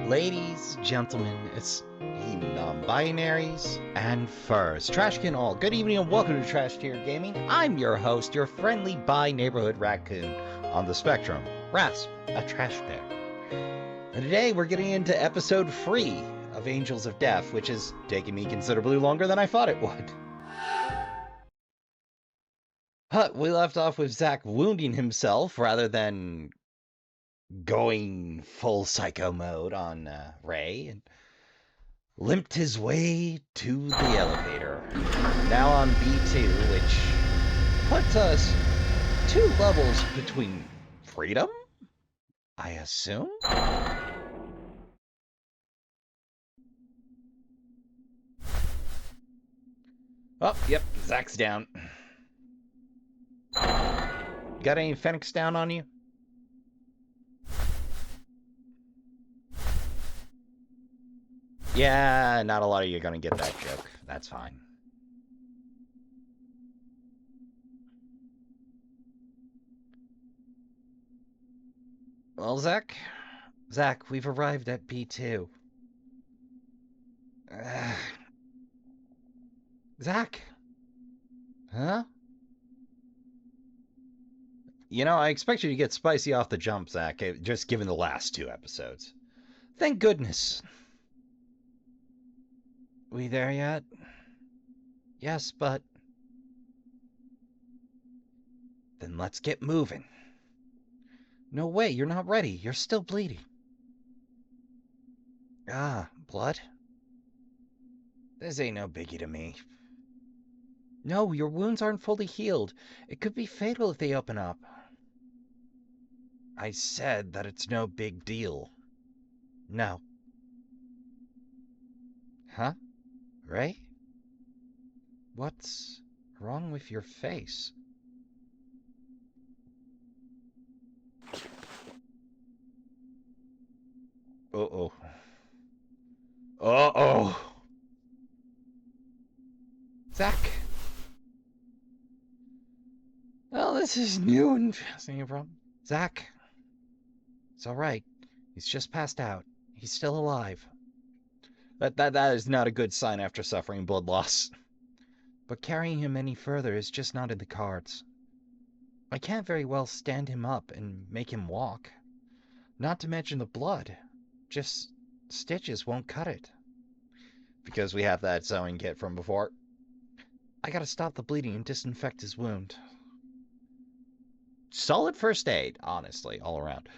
Ladies, gentlemen, it's even non-binaries and furs. Trashkin all. Good evening and welcome to Trashkin Gaming. I'm your host, your friendly bi-neighborhood raccoon on the spectrum, Rasp, a trash bear. And today we're getting into episode 3 of Angels of Death, which has taken me considerably longer than I thought it would. We left off with Zach wounding himself rather than going full psycho mode on Ray, and limped his way to the elevator. Now on B2, which puts us 2 levels between freedom, I assume? Oh, yep, Zach's down. Got any Phoenix down on you? Yeah, not a lot of you are gonna get that joke. That's fine. Well, Zach, we've arrived at B2. Zach? Huh? You know, I expect you to get spicy off the jump, Zach, just given the last 2 episodes. Thank goodness. We there yet? Yes, but... Then let's get moving. No way, you're not ready. You're still bleeding. Ah, blood? This ain't no biggie to me. No, your wounds aren't fully healed. It could be fatal if they open up. I said that it's no big deal. No. Huh? Ray? What's wrong with your face? Uh-oh. Uh-oh! Zach! Well, this is new and fascinating, problem. Zach! It's alright. He's just passed out. He's still alive. That is not a good sign after suffering blood loss. But carrying him any further is just not in the cards. I can't very well stand him up and make him walk. Not to mention the blood. Just stitches won't cut it. Because we have that sewing kit from before. I gotta stop the bleeding and disinfect his wound. Solid first aid, honestly, all around.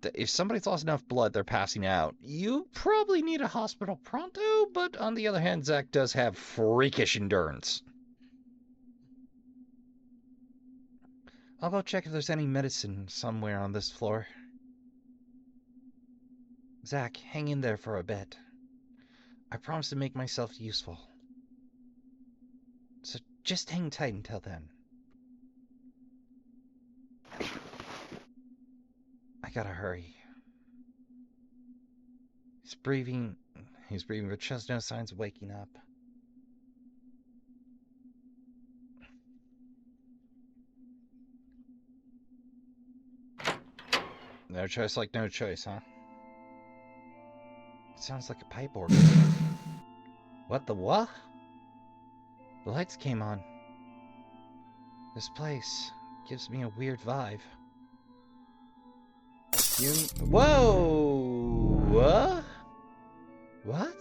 But if somebody's lost enough blood they're passing out, you probably need a hospital pronto, but on the other hand, Zach does have freakish endurance. I'll go check if there's any medicine somewhere on this floor. Zach, hang in there for a bit. I promise to make myself useful. So just hang tight until then. I gotta hurry. He's breathing but shows no signs of waking up. No choice like no choice, huh? It sounds like a pipe organ. What the what? The lights came on. This place gives me a weird vibe. Whoa! What? What?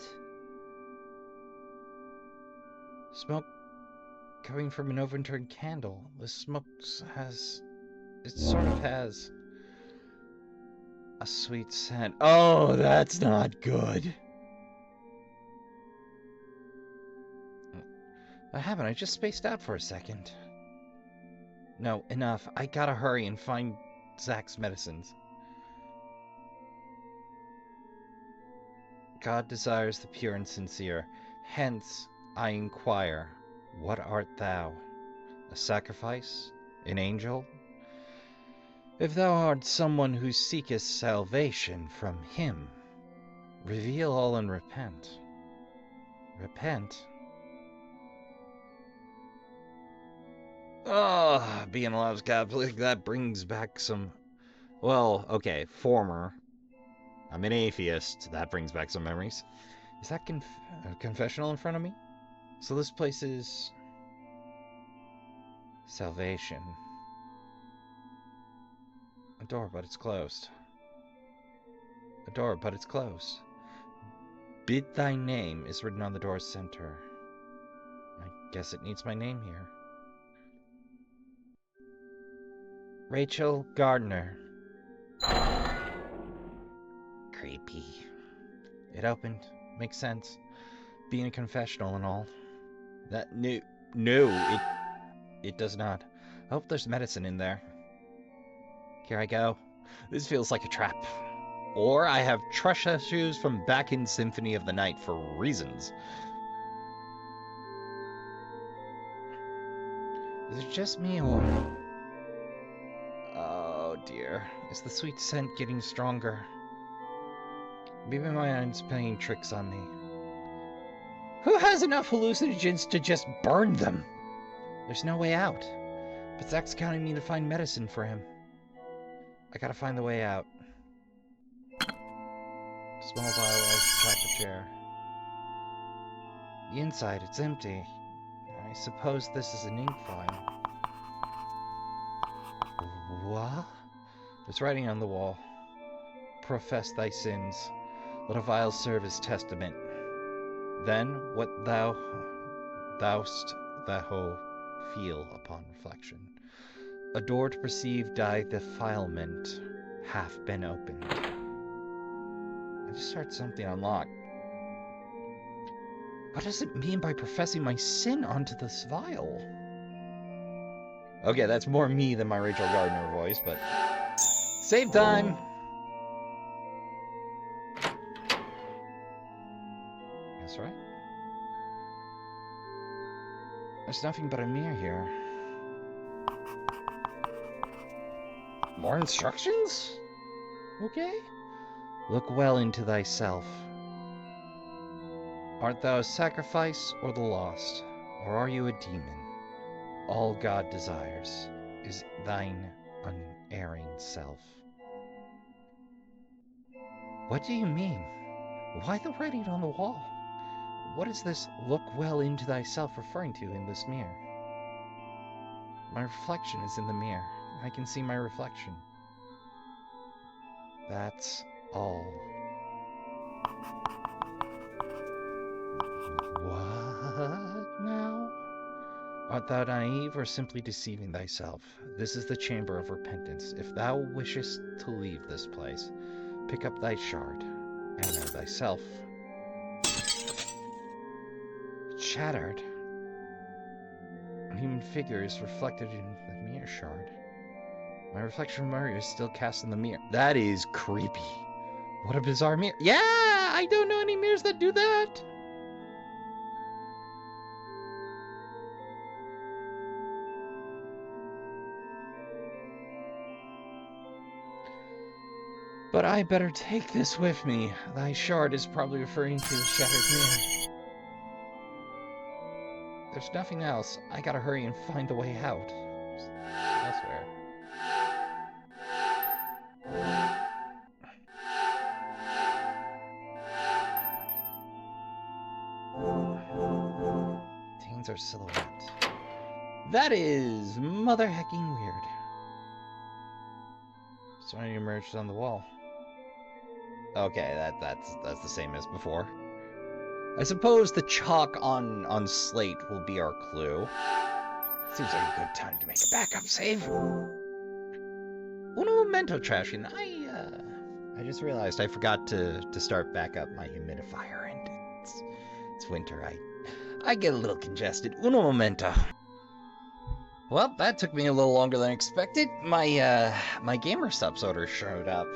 Smoke coming from an overturned candle. The smoke has... It sort of has... a sweet scent. Oh, that's not good. What happened? I just spaced out for a second. No, enough. I gotta hurry and find Zach's medicines. God desires the pure and sincere. Hence, I inquire, what art thou? A sacrifice? An angel? If thou art someone who seeketh salvation from him, reveal all and repent. Repent? Oh, being alive Catholic, that brings back some, well, okay, former I'm an atheist. That brings back some memories. Is that a confessional in front of me? So this place is... salvation. A door, but it's closed. A door, but it's closed. Bid thy name is written on the door's center. I guess it needs my name here. Rachel Gardner. Creepy. It opened. Makes sense. Being a confessional and all. That no, it does not. I hope there's medicine in there. Here I go. This feels like a trap. Or I have trust issues from back in Symphony of the Night for reasons. Is it just me or... oh dear. Is the sweet scent getting stronger? Maybe my mind's playing tricks on me. Who has enough hallucinogens to just burn them? There's no way out. But Zach's counting me to find medicine for him. I gotta find the way out. Small vial, chocolate chair. The inside, it's empty. I suppose this is an ink vial. What? There's writing on the wall. Profess thy sins. Let a vial serve as testament. Then what thou'st thou feel upon reflection. A door to perceive thy defilement hath been opened. I just heard something unlock. What does it mean by professing my sin onto this vial? Okay, that's more me than my Rachel Gardner voice, but... save time! That's right. There's nothing but a mirror here. More instructions? Okay. Look well into thyself. Art thou a sacrifice or the lost? Or are you a demon? All God desires is thine unerring self. What do you mean? Why the writing on the wall? What is this look well into thyself referring to in this mirror? My reflection is in the mirror. I can see my reflection. That's all. What now? Art thou naive or simply deceiving thyself? This is the chamber of repentance. If thou wishest to leave this place, pick up thy shard and know thyself. Shattered. A human figure is reflected in the mirror shard. My reflection of Mario is still cast in the mirror. That is creepy. What a bizarre mirror. Yeah, I don't know any mirrors that do that. But I better take this with me. Thy shard is probably referring to the shattered mirror. There's nothing else. I gotta hurry and find the way out. Elsewhere. Teens are silhouette. That is mother hecking weird. Something emerged on the wall. Okay, that's the same as before. I suppose the chalk on slate will be our clue. Seems like a good time to make a backup save. Uno momento, trashkin. I just realized I forgot to start back up my humidifier, and it's winter. I get a little congested. Uno momento. Well, that took me a little longer than expected. My gamer subs order showed up.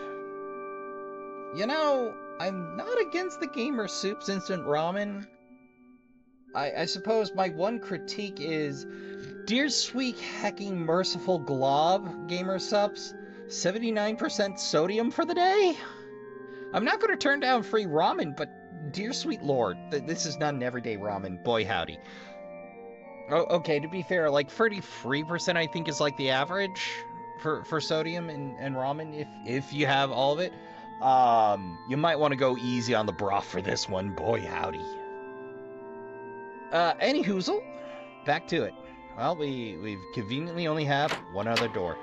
You know, I'm not against the gamer soups instant ramen. I suppose my one critique is, dear sweet hecking merciful glob gamer subs, 79% sodium for the day? I'm not going to turn down free ramen, but dear sweet lord, this is not an everyday ramen, boy howdy. Oh, okay, to be fair, like 33% I think is like the average for sodium and ramen if you have all of it. You might want to go easy on the broth for this one, boy howdy. Any hoozle, back to it. Well, we've conveniently only have one other door.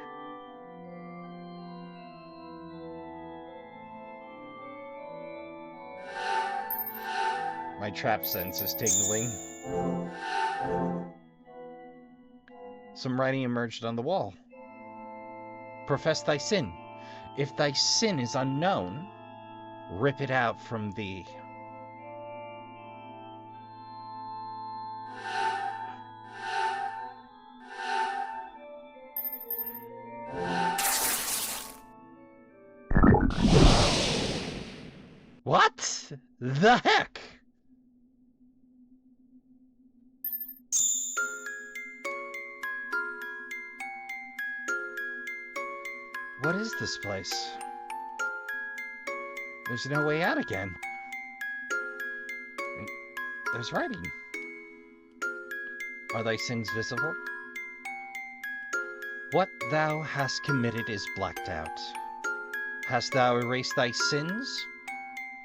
My trap sense is tingling. Some writing emerged on the wall. Profess thy sin. If thy sin is unknown, rip it out from thee. What the heck? What is this place? There's no way out again. There's writing. Are thy sins visible? What thou hast committed is blacked out. Hast thou erased thy sins?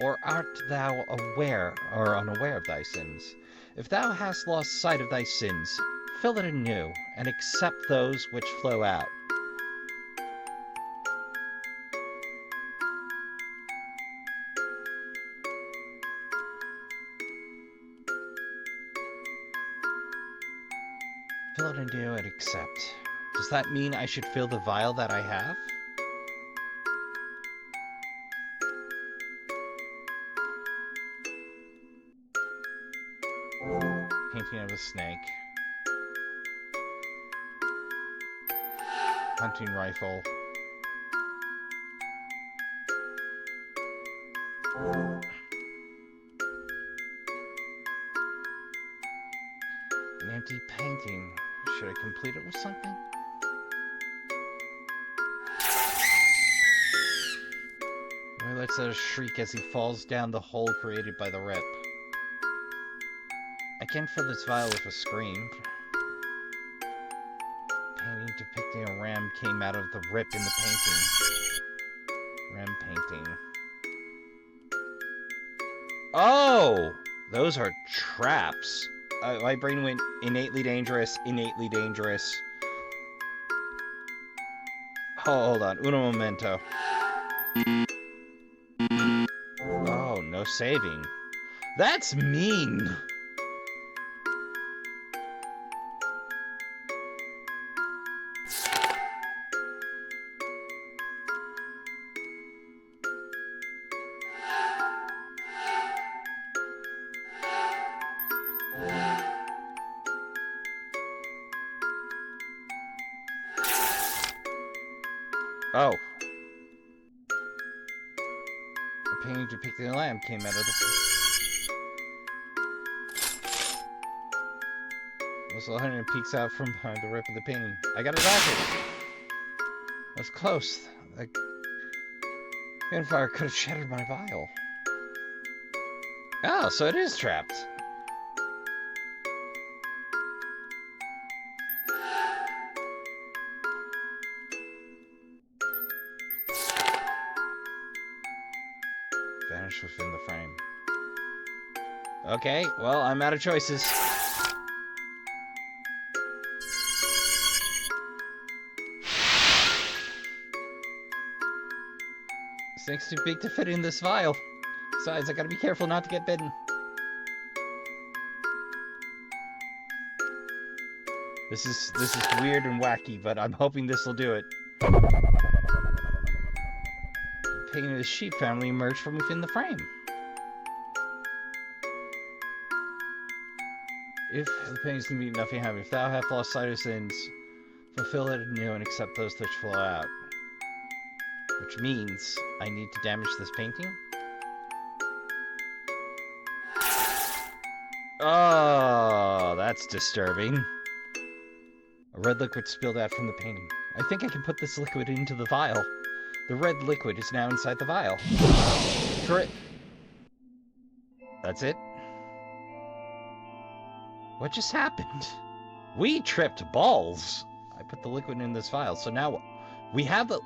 Or art thou aware or unaware of thy sins? If thou hast lost sight of thy sins, fill it anew, and accept those which flow out. Fill it anew and accept. Does that mean I should fill the vial that I have? Painting of a snake. Hunting rifle. An empty painting. Should I complete it with something? Boy lets out a shriek as he falls down the hole created by the rip. I can't fill this vial with a scream. Painting depicting a ram came out of the rip in the painting. Ram painting. Oh! Those are traps. My brain went innately dangerous, innately dangerous. Oh, hold on. Uno momento. Oh, no saving. That's mean! Oh. A painting depicting a lamb came out of the... Whistle hunter peeks out from behind the rip of the painting. I got a rocket! That's close. That gunfire could have shattered my vial. Oh, so it is trapped. Vanish within the frame. Okay, well, I'm out of choices. This thing's too big to fit in this vial. Besides, I gotta be careful not to get bitten. This is weird and wacky, but I'm hoping this will do it. The painting of the sheep family emerged from within the frame. If the paintings can be nothing have, if thou hast lost sight of sins, fulfill it anew and accept those which flow out. Which means I need to damage this painting? Oh, that's disturbing. A red liquid spilled out from the painting. I think I can put this liquid into the vial. The red liquid is now inside the vial. That's it? What just happened? We tripped balls. I put the liquid in this vial, so now we have the...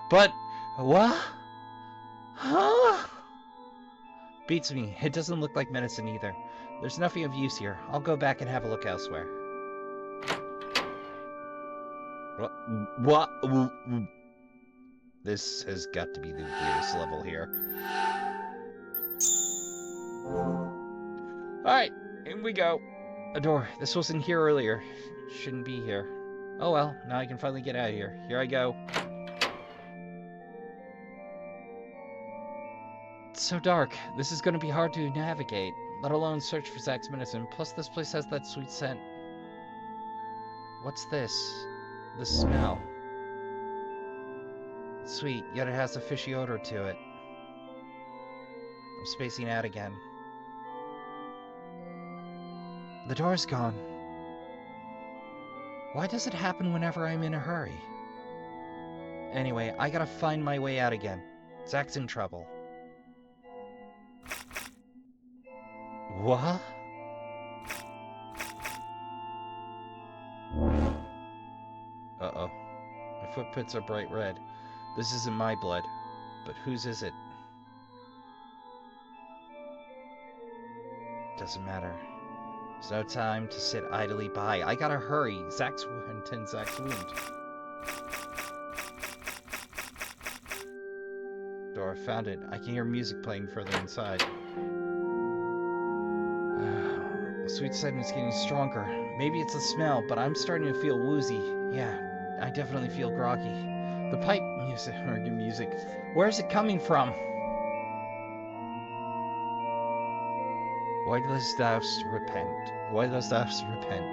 But... What? Huh? Beats me. It doesn't look like medicine either. There's nothing of use here. I'll go back and have a look elsewhere. What? This has got to be the weirdest level here. Alright, in we go. A door. This wasn't here earlier. Shouldn't be here. Oh well, now I can finally get out of here. Here I go. It's so dark. This is going to be hard to navigate, let alone search for Zach's medicine. Plus, this place has that sweet scent. What's this? The smell. It's sweet, yet it has a fishy odor to it. I'm spacing out again. The door's gone. Why does it happen whenever I'm in a hurry? Anyway, I gotta find my way out again. Zach's in trouble. What? Uh-oh. My footprints are bright red. This isn't my blood. But whose is it? Doesn't matter. There's no time to sit idly by. I gotta hurry. Zach's wound and Zach's wound. Door, found it. I can hear music playing further inside. The sweet scent is getting stronger. Maybe it's the smell, but I'm starting to feel woozy. Yeah, I definitely feel groggy. The pipe music, organ music. Where's it coming from? Why dost thou repent? Why dost thou repent?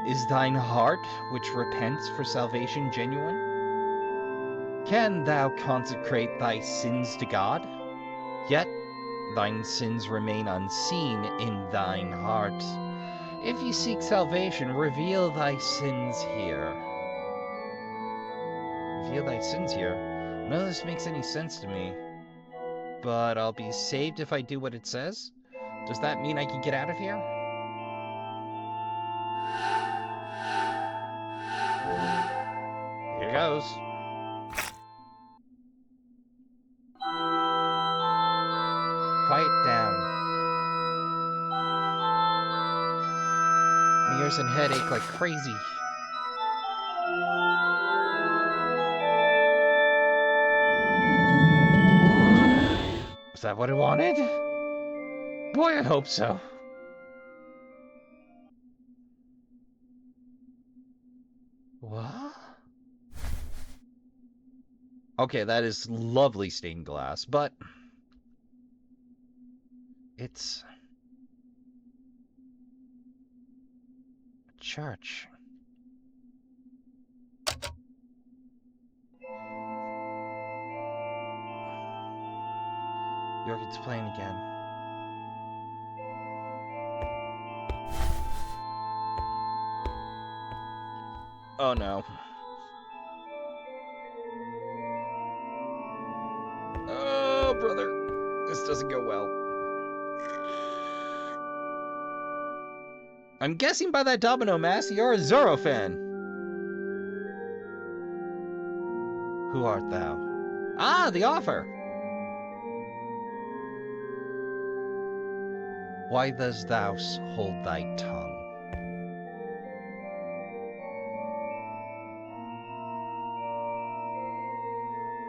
Is thine heart, which repents for salvation, genuine? Can thou consecrate thy sins to God? Yet thine sins remain unseen in thine heart. If ye seek salvation, reveal thy sins here. Reveal thy sins here? None of this makes any sense to me. But I'll be saved if I do what it says? Does that mean I can get out of here? Here goes. Quiet down. My ears and head ache like crazy. Was that what I wanted? Boy, I hope so. What? Okay, that is lovely stained glass, but it's a church. The organ's playing again. Oh no. Oh, brother. This doesn't go well. I'm guessing by that domino mass, you're a Zorro fan. Who art thou? Ah, the offer. Why dost thou hold thy tongue?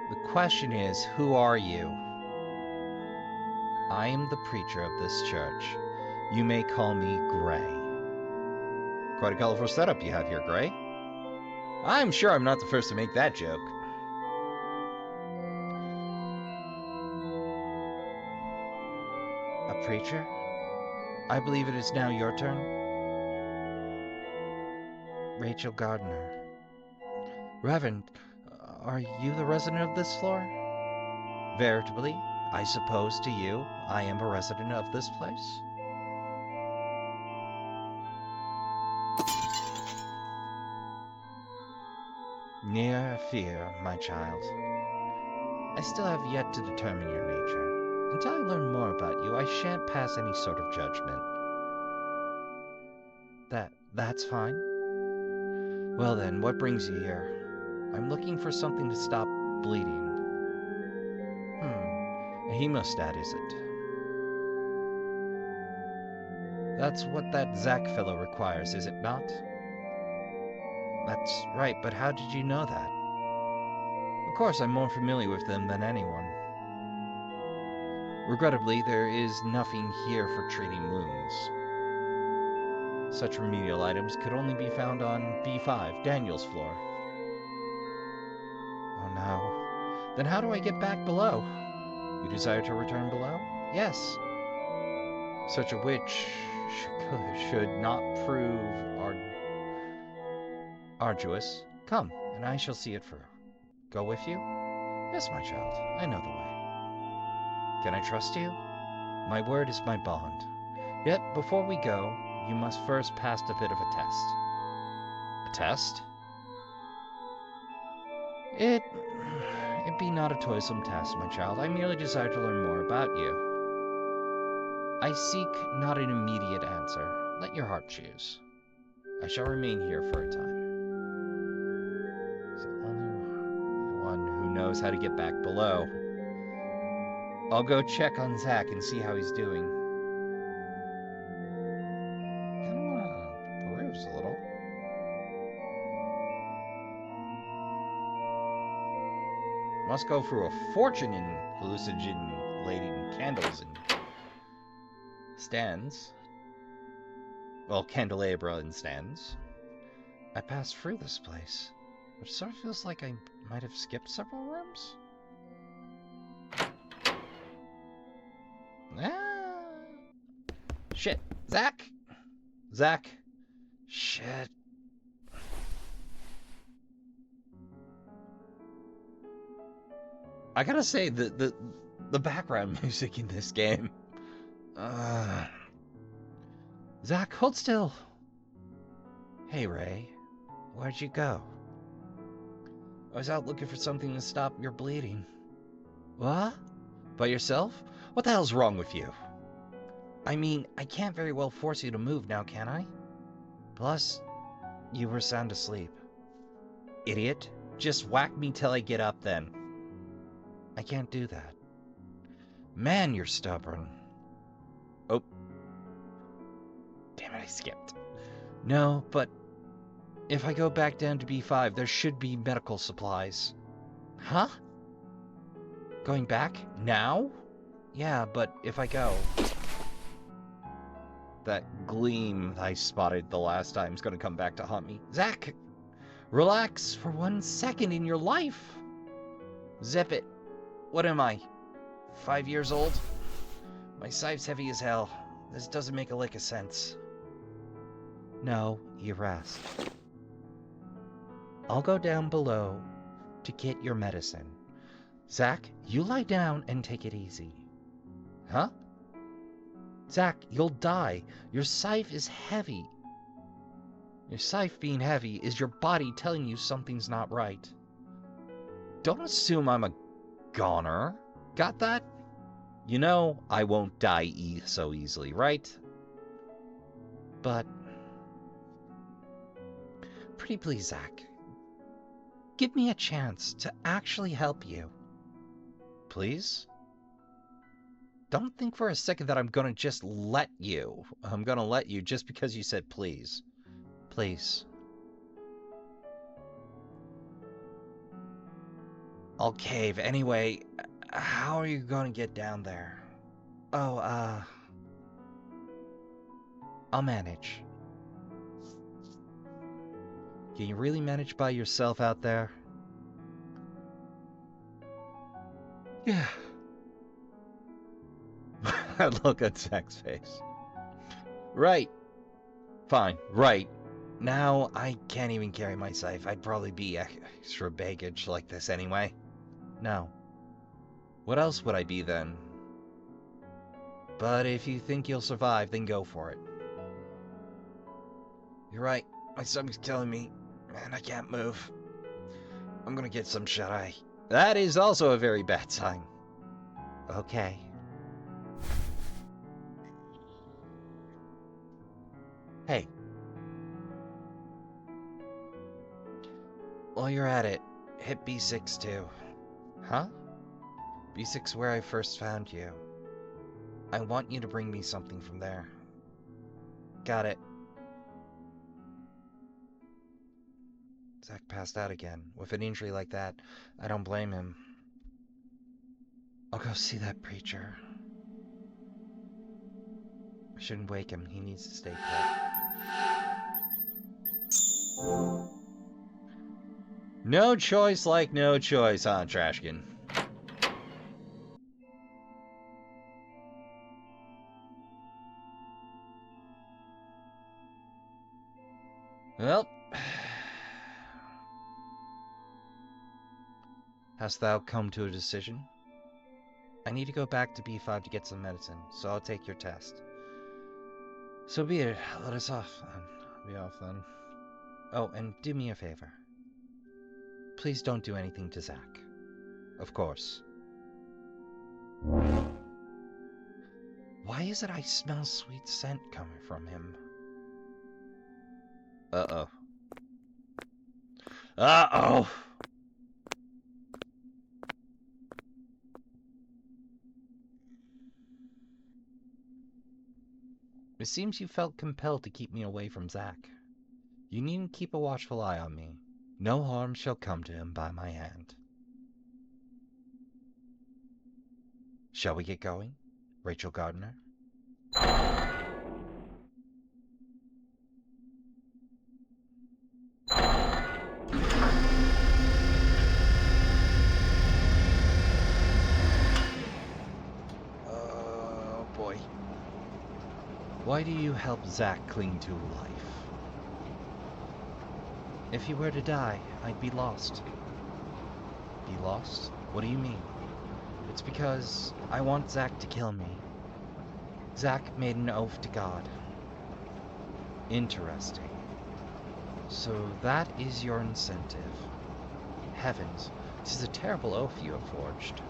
The question is, who are you? I am the preacher of this church. You may call me Gray. Quite a colorful setup you have here, Gray. I'm sure I'm not the first to make that joke. A preacher? I believe it is now your turn. Rachel Gardner. Reverend, are you the resident of this floor? Veritably, I suppose to you, I am a resident of this place. Near fear, my child. I still have yet to determine your nature. Until I learn more about you, I shan't pass any sort of judgment. That's fine. Well then, what brings you here? I'm looking for something to stop bleeding. hemostat, is it? That's what that Zack fellow requires, is it not? That's right, but how did you know that? Of course, I'm more familiar with them than anyone. Regrettably, there is nothing here for treating wounds. Such remedial items could only be found on B5, Daniel's floor. Oh no. Then how do I get back below? You desire to return below? Yes. Such a witch should not prove arduous. Come, and I shall see it through. Go with you? Yes, my child, I know the way. Can I trust you? My word is my bond. Yet, before we go, you must first pass a bit of a test. A test? It be not a toilsome task, my child. I merely desire to learn more about you. I seek not an immediate answer. Let your heart choose. I shall remain here for a time. He's the only one who knows how to get back below. I'll go check on Zack and see how he's doing. Kind of want to peruse a little. Must go through a fortune in hallucinogen-laden candles and stands. Well, candelabra and stands. I passed through this place, which sort of feels like I might have skipped several rooms. Ah. Shit. Zack! Zack! Shit. I gotta say, the background music in this game. Zack, hold still. Hey, Ray. Where'd you go? I was out looking for something to stop your bleeding. What? By yourself? What the hell's wrong with you? I mean, I can't very well force you to move now, can I? Plus, you were sound asleep. Idiot. Just whack me till I get up then. I can't do that. Man, you're stubborn. Oh. Damn it, I skipped. No, but if I go back down to B5, there should be medical supplies. Huh? Going back? Now? Yeah, but if I go... That gleam I spotted the last time is going to come back to haunt me. Zack! Relax for 1 second in your life! Zip it. What am I? 5 years old? My scythe's heavy as hell. This doesn't make a lick of sense. No, you rest. I'll go down below to get your medicine. Zack, you lie down and take it easy. Huh? Zack, you'll die. Your scythe is heavy. Your scythe being heavy is your body telling you something's not right. Don't assume I'm a goner. Got that? You know I won't die so easily, right? But... pretty please, Zack. Give me a chance to actually help you. Please? Don't think for a second that I'm gonna just let you. I'm gonna let you just because you said please. Please. I'll cave. Anyway, how are you gonna get down there? Oh, I'll manage. Can you really manage by yourself out there? Yeah. Look at Zack's face. Right. Fine. Right. Now I can't even carry my scythe. I'd probably be extra baggage like this anyway. No. What else would I be then? But if you think you'll survive, then go for it. You're right. My stomach's killing me, and I can't move. I'm gonna get some shut-eye. That is also a very bad sign. Okay. Hey. While you're at it, hit B6 too. Huh? B6 where I first found you. I want you to bring me something from there. Got it. Zach passed out again. With an injury like that, I don't blame him. I'll go see that preacher. I shouldn't wake him. He needs to stay put. No choice like no choice, huh, Trashkin? Well, hast thou come to a decision? I need to go back to B5 to get some medicine, so I'll take your test. So be it. Let us off then. I'll be off then. Oh, and do me a favor. Please don't do anything to Zach. Of course. Why is it I smell sweet scent coming from him? Uh-oh. Uh-oh! It seems you felt compelled to keep me away from Zach. You needn't keep a watchful eye on me. No harm shall come to him by my hand. Shall we get going, Rachel Gardner? Oh boy. Why do you help Zach cling to life? If he were to die, I'd be lost. Be lost? What do you mean? It's because I want Zach to kill me. Zach made an oath to God. Interesting. So that is your incentive. Heavens, this is a terrible oath you have forged.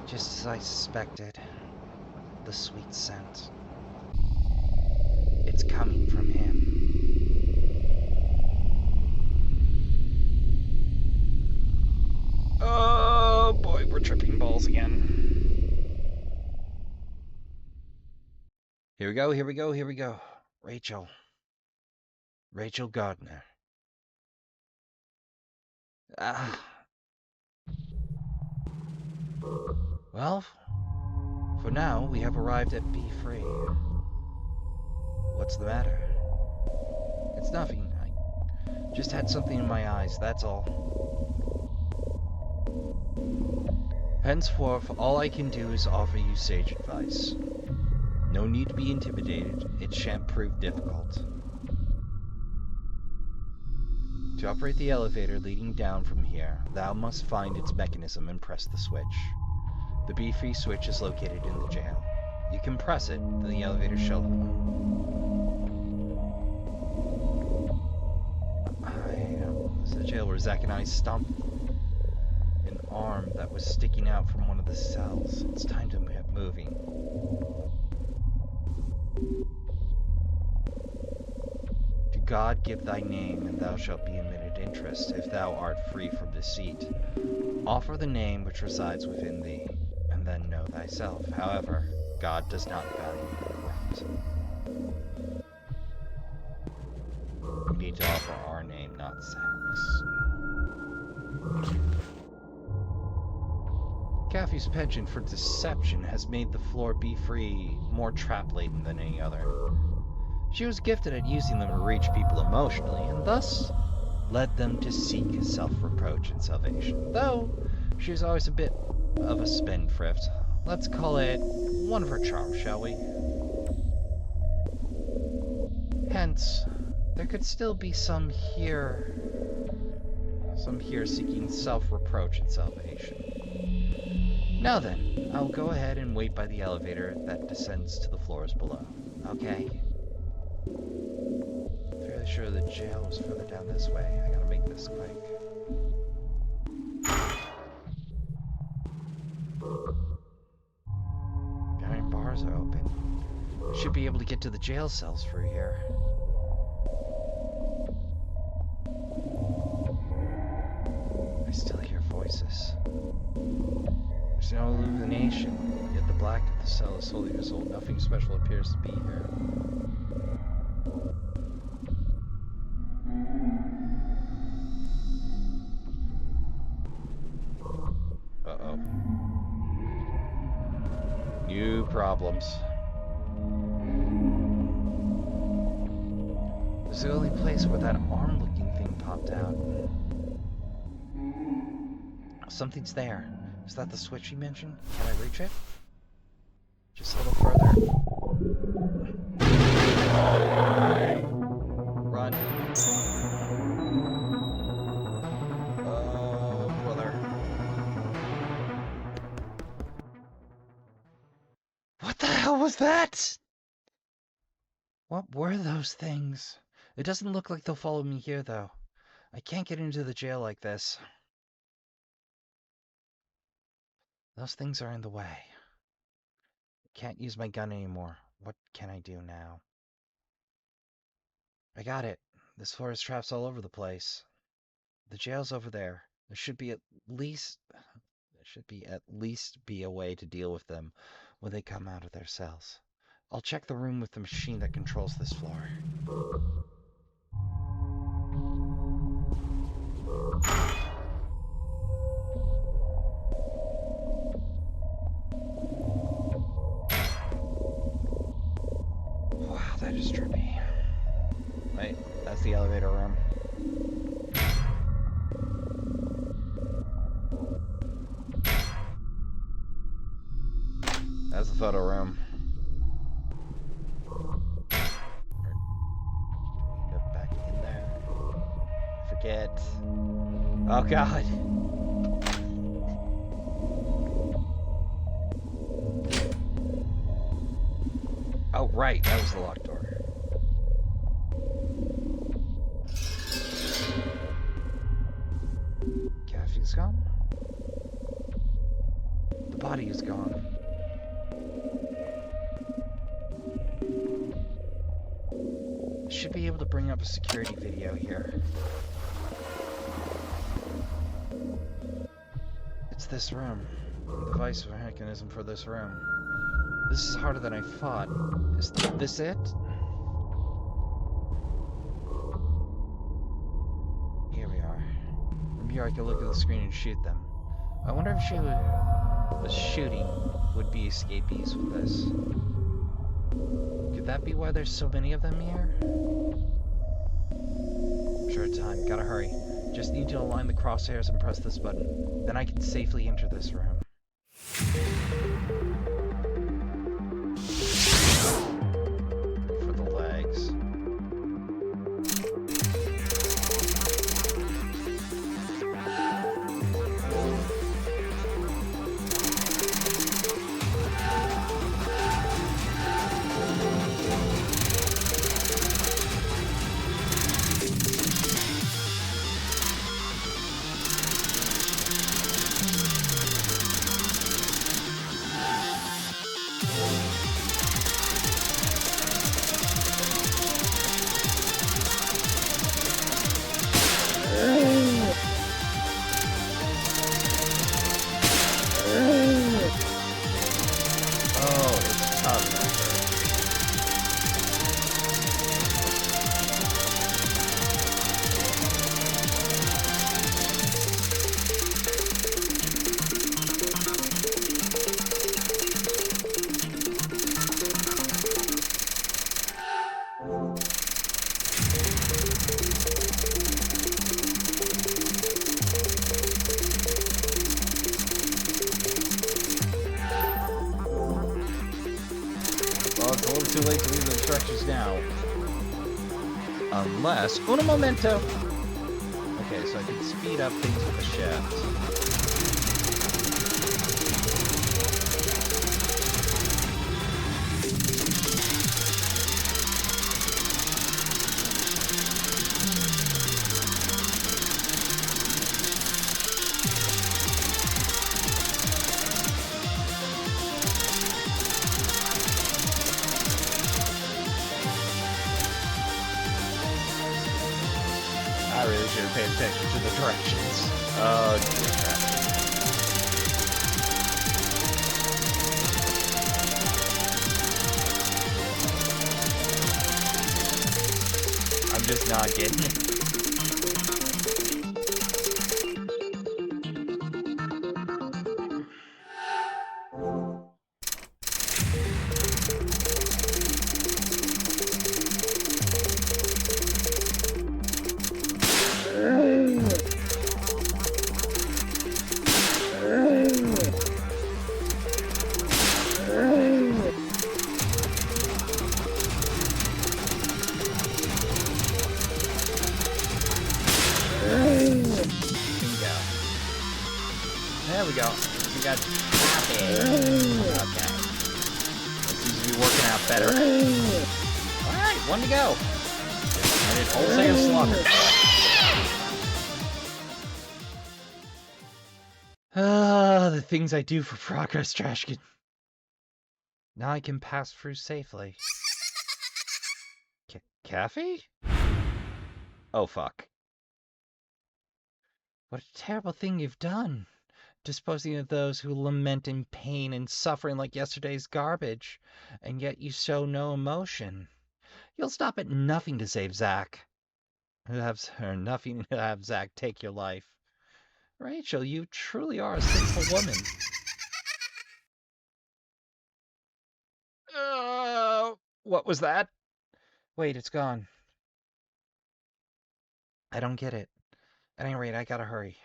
Just as I suspected, the sweet scent. It's coming from him. Oh boy, we're tripping balls again. Here we go, here we go, here we go. Rachel. Rachel Gardner. Well, for now, we have arrived at B3. What's the matter? It's nothing. I just had something in my eyes, that's all. Henceforth, all I can do is offer you sage advice. No need to be intimidated. It shan't prove difficult. To operate the elevator leading down from here, thou must find its mechanism and press the switch. The B3 switch is located in the jail. You can press it, then the elevator shall... This is the jail where Zach and I stomped an arm that was sticking out from one of the cells. It's time to get moving. To God give thy name, and thou shalt be admitted interest, if thou art free from deceit. Offer the name which resides within thee, and then know thyself. However, God does not value that. We need to offer our name, not sex. Cathy's penchant for deception has made the floor B3 more trap-laden than any other. She was gifted at using them to reach people emotionally, and thus led them to seek self-reproach and salvation. Though, she was always a bit of a spendthrift. Let's call it one of her charms, shall we? Hence, there could still be some here seeking self-reproach and salvation. Now then, I'll go ahead and wait by the elevator that descends to the floors below. Okay? Fairly sure the jail was further down this way. I gotta make this quick. Iron bars are open. Should be able to get to the jail cells through here. There's no illumination, yet the black of the cell is solely visible. Nothing special appears to be here. Uh-oh. New problems. This is the only place where that arm-looking thing popped out. Something's there. Is that the switch you mentioned? Can I reach it? Just a little further. Run. Oh, brother. What the hell was that? What were those things? It doesn't look like they'll follow me here, though. I can't get into the jail like this. Those things are in the way. I can't use my gun anymore. What can I do now? I got it. This floor has traps all over the place. The jail's over there. There should be at least be a way to deal with them when they come out of their cells. I'll check the room with the machine that controls this floor. Wow, that is trippy. Wait, that's the elevator room. That's the photo room. Get back in there. Forget. Oh god. Oh right, that was the locked door. Cathy's gone? The body is gone. Should be able to bring up a security video here. It's this room. The device mechanism for this room. This is harder than I thought. Is this it? Here we are. From here I can look at the screen and shoot them. I wonder if the shooting would be escapees with this. Could that be why there's so many of them here? Short time, gotta hurry. Just need to align the crosshairs and press this button. Then I can safely enter this room. For the legs. Too late to leave the instructions now. Unless... Uno momento! Okay, so I can speed up things with the shift. I really should have paid attention to the directions. Oh, dear. just not getting it. There we go. We got Cathy. Okay. This seems to be working out better. Alright, one to go. And it's wholesale slaughter. Ah, the things I do for progress, Trashkin. Now I can pass through safely. Cathy? Oh, fuck. What a terrible thing you've done. Disposing of those who lament in pain and suffering like yesterday's garbage, and yet you show no emotion. You'll stop at nothing to save Zack. Nothing to have Zack take your life. Rachel, you truly are a sinful woman. What was that? Wait, it's gone. I don't get it. At any rate, I gotta hurry.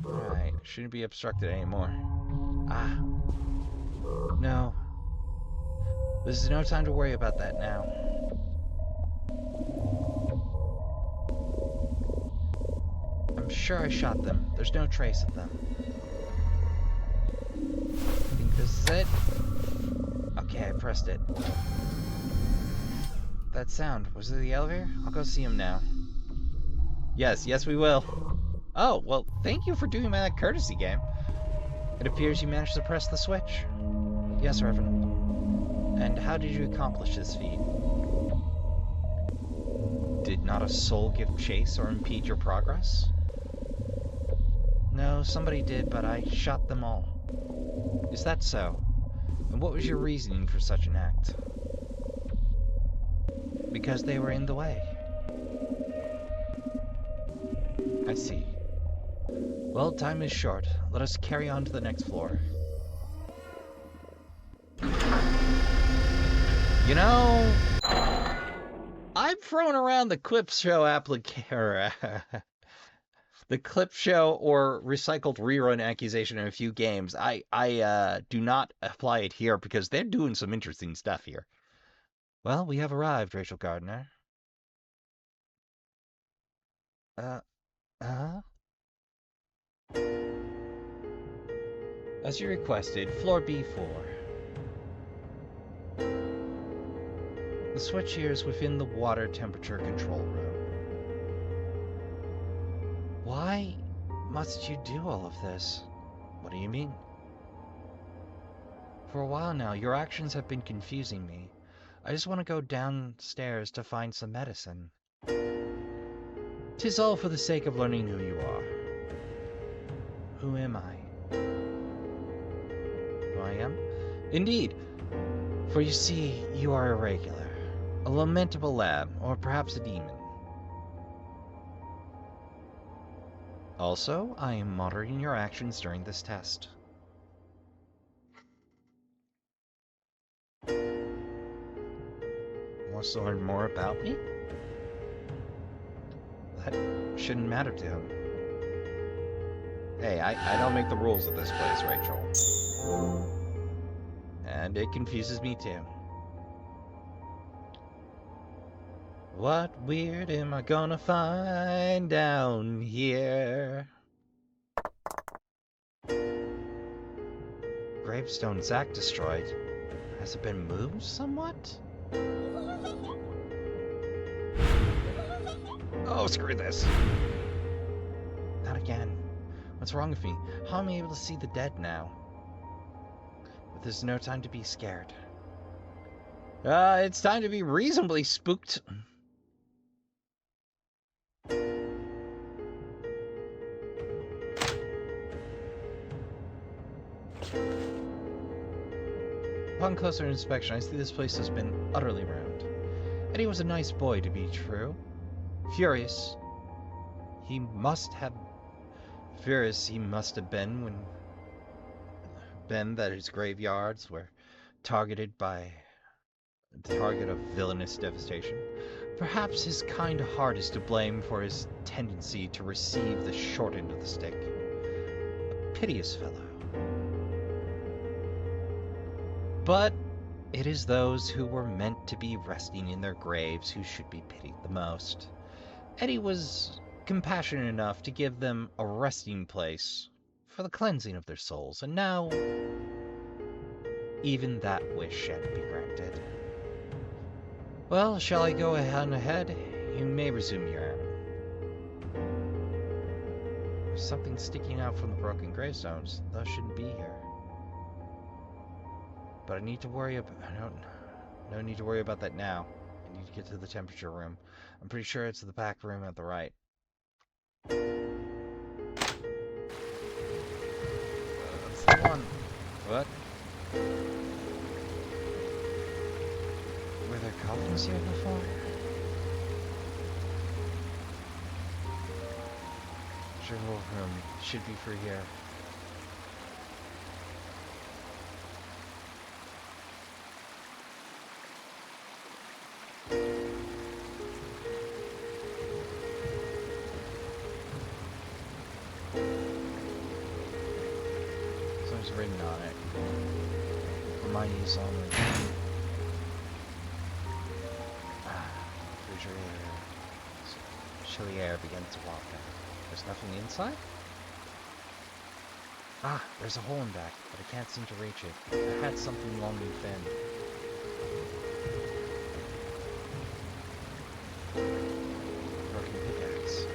Alright, shouldn't be obstructed anymore. Ah. No. This is no time to worry about that now. I'm sure I shot them. There's no trace of them. I think this is it. Okay, I pressed it. That sound, was it the elevator? I'll go see him now. Yes, we will. Oh, well, thank you for doing that courtesy game. It appears you managed to press the switch. Yes, Reverend. And how did you accomplish this feat? Did not a soul give chase or impede your progress? No, somebody did, but I shot them all. Is that so? And what was your reasoning for such an act? Because they were in the way. I see. Well, time is short. Let us carry on to the next floor. You know, I've thrown around the clip show the clip show or recycled rerun accusation in a few games. I do not apply it here because they're doing some interesting stuff here. Well, we have arrived, Rachel Gardner. As you requested, floor B4. The switch here is within the water temperature control room. Why must you do all of this? What do you mean? For a while now, your actions have been confusing me. I just want to go downstairs to find some medicine. 'Tis all for the sake of learning who you are. Who am I? Who I am? Indeed. For you see, you are irregular. A lamentable lab, or perhaps a demon. Also, I am monitoring your actions during this test. Wants to learn more about me? That shouldn't matter to him. Hey, I don't make the rules of this place, Rachel. And it confuses me too. What weird am I gonna find down here? Gravestone Zack destroyed. Has it been moved somewhat? Oh, screw this. Not again. What's wrong with me? How am I able to see the dead now? But there's no time to be scared. It's time to be reasonably spooked. Upon closer inspection, I see this place has been utterly ruined. Eddie was a nice boy, to be true. Furious he must have been that his graveyards were targeted of villainous devastation. Perhaps his kind heart is to blame for his tendency to receive the short end of the stick. A piteous fellow. But it is those who were meant to be resting in their graves who should be pitied the most. Eddie was compassionate enough to give them a resting place for the cleansing of their souls, and now even that wish had to be granted. Well, shall I go ahead? You may resume your errand. There's something sticking out from the broken gravestones. Those shouldn't be here. But I need to worry about... No need to worry about that now. I need to get to the temperature room. I'm pretty sure it's the back room at the right. That's the one. What? Were there coffins here before? General room should be for here. Something's written on it. Hermione's on it. Refrigerator. Chilly air begins to walk out. There's nothing inside? Ah, there's a hole in back, but I can't seem to reach it. I had something long and thin. Broken pickaxe.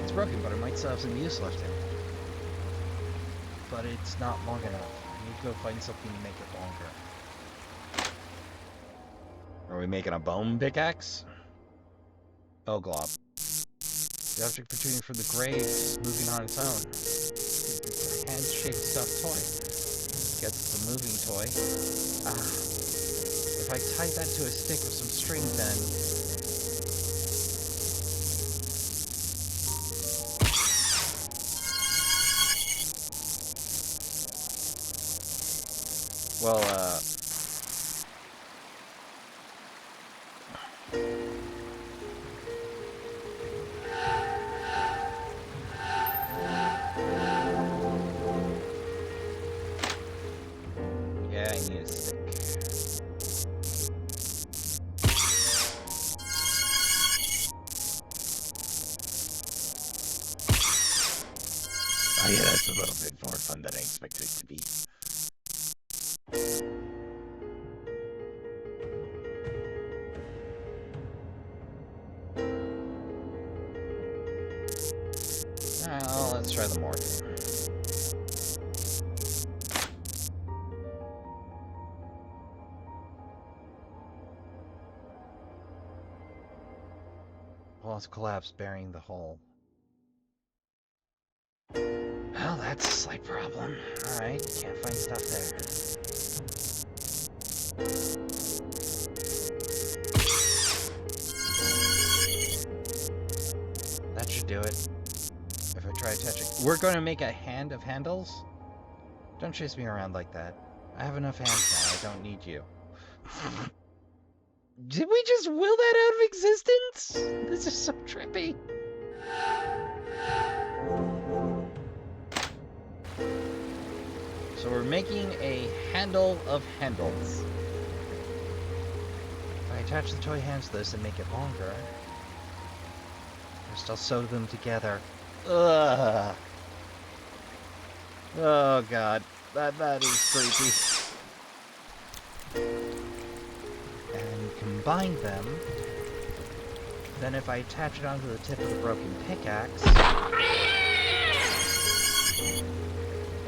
It's broken, but it might still have some use left in it. But it's not long enough. I need to go find something to make it longer. Are we making a bone pickaxe? Oh, glob. The object protruding from the grave is moving on its own. It's a hand-shaped stuffed toy. Guess it's a moving toy. Ah. If I tie that to a stick with some string, then... Well, yeah, I need a stick. Oh yeah, that's a little bit more fun than I expected it to be. Well, let's try the mortar. Well, it's collapsed, burying the hole. Well, that's a slight problem. Alright, can't find stuff there. That should do it. If I try attaching... We're going to make a hand of handles? Don't chase me around like that. I have enough hands now. I don't need you. Did we just will that out of existence? This is so trippy. So we're making a handle of handles. If I attach the toy hands to this and make it longer, first I'll sew them together. Ugh. Oh god, that is creepy. And combine them. Then if I attach it onto the tip of the broken pickaxe,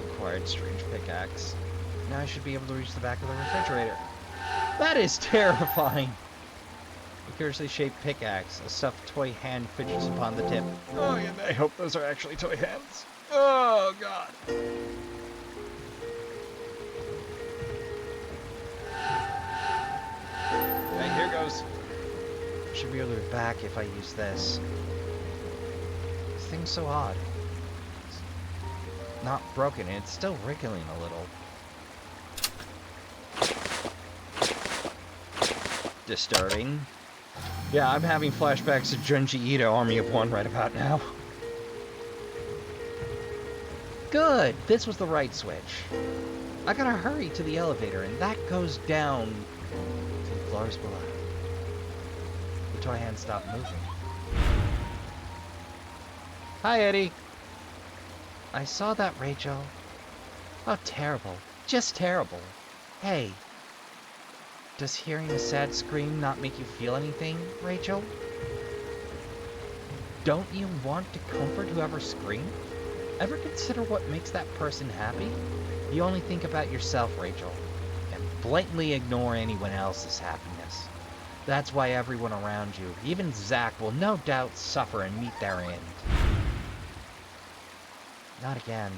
acquired strange pickaxe, now I should be able to reach the back of the refrigerator. That is terrifying. A curiously shaped pickaxe, a stuffed toy hand fidgets upon the tip. Oh, yeah, I hope those are actually toy hands. Oh, God. goes. Should be able to be back if I use this. This thing's so odd. It's not broken, and it's still wriggling a little. Disturbing. Yeah, I'm having flashbacks to Junji Ito Army of One right about now. Good! This was the right switch. I gotta hurry to the elevator, and that goes down to the floors below. The toy hand stopped moving. Hi, Eddie. I saw that, Rachel. Oh, terrible. Just terrible. Hey. Does hearing a sad scream not make you feel anything, Rachel? Don't you want to comfort whoever screamed? Ever consider what makes that person happy? You only think about yourself, Rachel, and blatantly ignore anyone else's happiness. That's why everyone around you, even Zach, will no doubt suffer and meet their end. Not again.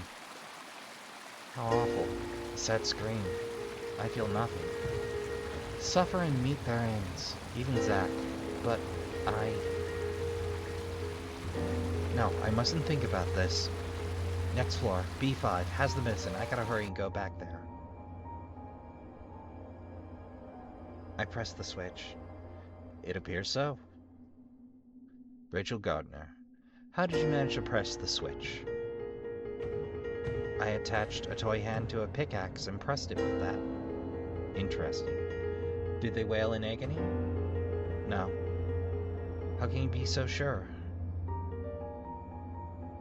How awful. A sad scream. I feel nothing. Suffer and meet their ends. Even Zach. But No, I mustn't think about this. Next floor, B5, has the medicine. I gotta hurry and go back there. I press the switch. It appears so. Rachel Gardner, how did you manage to press the switch? I attached a toy hand to a pickaxe and pressed it with that. Interesting. Did they wail in agony? No. How can you be so sure?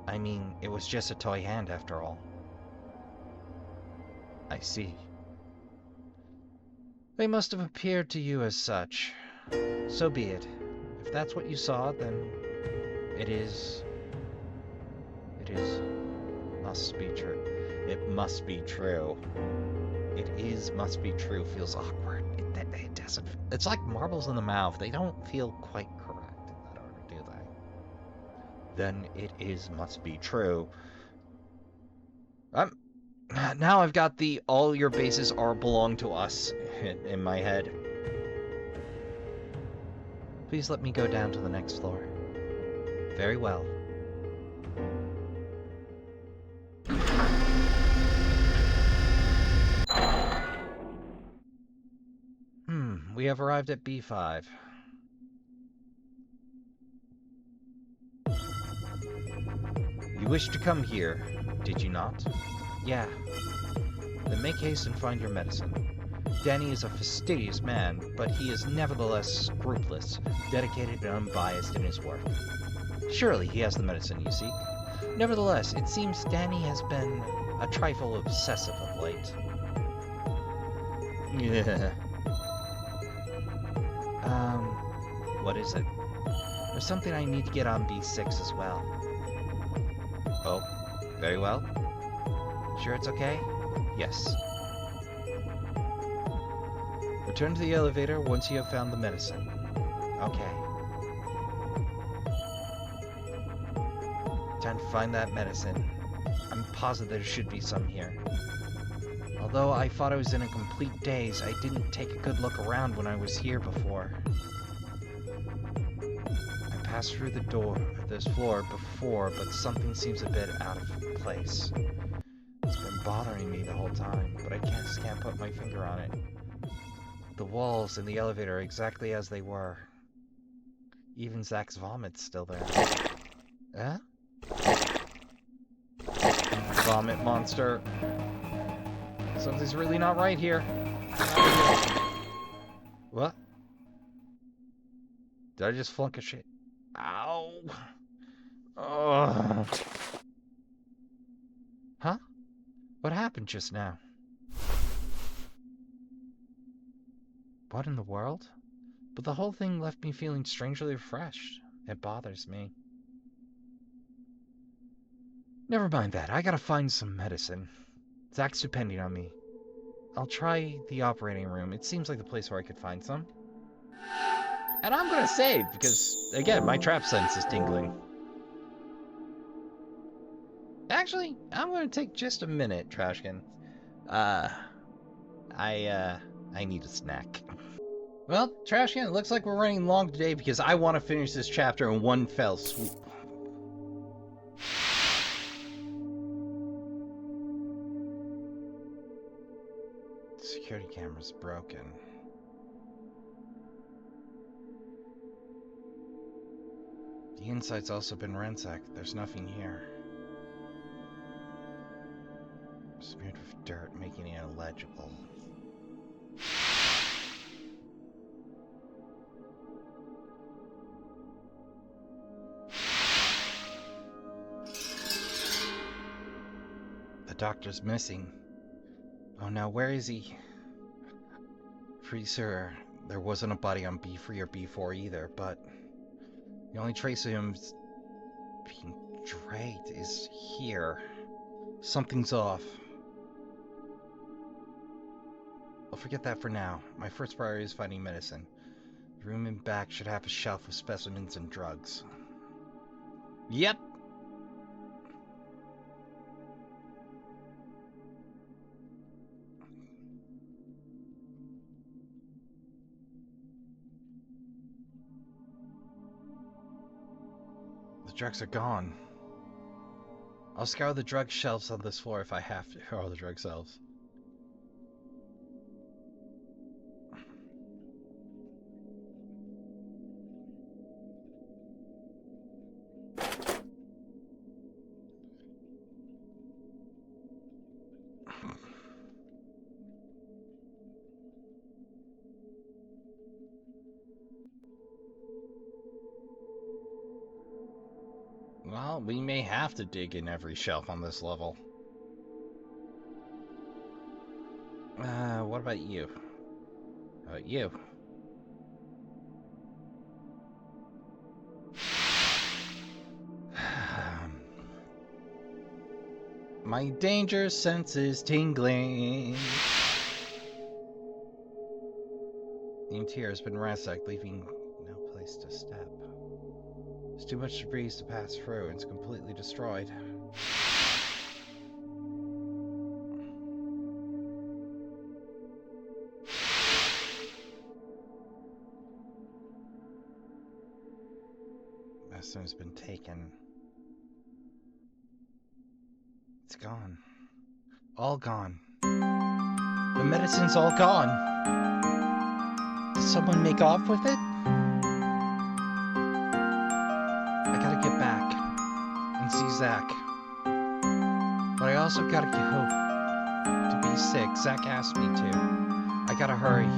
I mean, it was just a toy hand after all. I see. They must have appeared to you as such. So be it. If that's what you saw, then it must be true. It must be true. Must be true feels awkward. It doesn't. It's like marbles in the mouth. They don't feel quite correct in that order, do they? Then it must be true. Now I've got the all your bases are belong to us in my head. Please let me go down to the next floor. Very well. We have arrived at B5. You wished to come here, did you not? Yeah. Then make haste and find your medicine. Danny is a fastidious man, but he is nevertheless scrupulous, dedicated and unbiased in his work. Surely he has the medicine you seek. Nevertheless, it seems Danny has been a trifle obsessive of late. Yeah. What is it? There's something I need to get on B6 as well. Oh, very well. Sure it's okay? Yes. Return to the elevator once you have found the medicine. Okay. Time to find that medicine. I'm positive there should be some here. Although I thought I was in a complete daze, I didn't take a good look around when I was here before. I passed through the door of this floor before, but something seems a bit out of place. It's been bothering me the whole time, but I just can't put my finger on it. The walls in the elevator are exactly as they were. Even Zach's vomit's still there. Huh? Vomit monster. Something's really not right here. What? Did I just flunk a shit? Ow! Ugh. Huh? What happened just now? What in the world? But the whole thing left me feeling strangely refreshed. It bothers me. Never mind that. I gotta find some medicine. Zach's depending on me. I'll try the operating room. It seems like the place where I could find some. And I'm gonna save, because, again, my trap sense is tingling. Actually, I'm gonna take just a minute, Trashkin. I need a snack. Well, Trashkin, it looks like we're running long today because I want to finish this chapter in one fell swoop. The security camera's broken. The inside's also been ransacked. There's nothing here. Smeared with dirt, making it illegible. The doctor's missing. Oh, now where is he? Pretty sure there wasn't a body on B3 or B4 either, but the only trace of him being dragged is here. Something's off. I'll forget that for now. My first priority is finding medicine. The room in back should have a shelf with specimens and drugs. Yep. The drugs are gone. I'll scour the drug shelves on this floor if I have to. Or all the drug shelves. Well, we may have to dig in every shelf on this level. What about you? How about you? My danger sense is tingling. The interior has been ransacked, leaving no place to step. There's too much debris to pass through, and it's completely destroyed. Medicine has been taken. It's gone. All gone. The medicine's all gone. Did someone make off with it? I gotta get back and see Zach. But I also gotta go to be sick. Zach asked me to. I gotta hurry.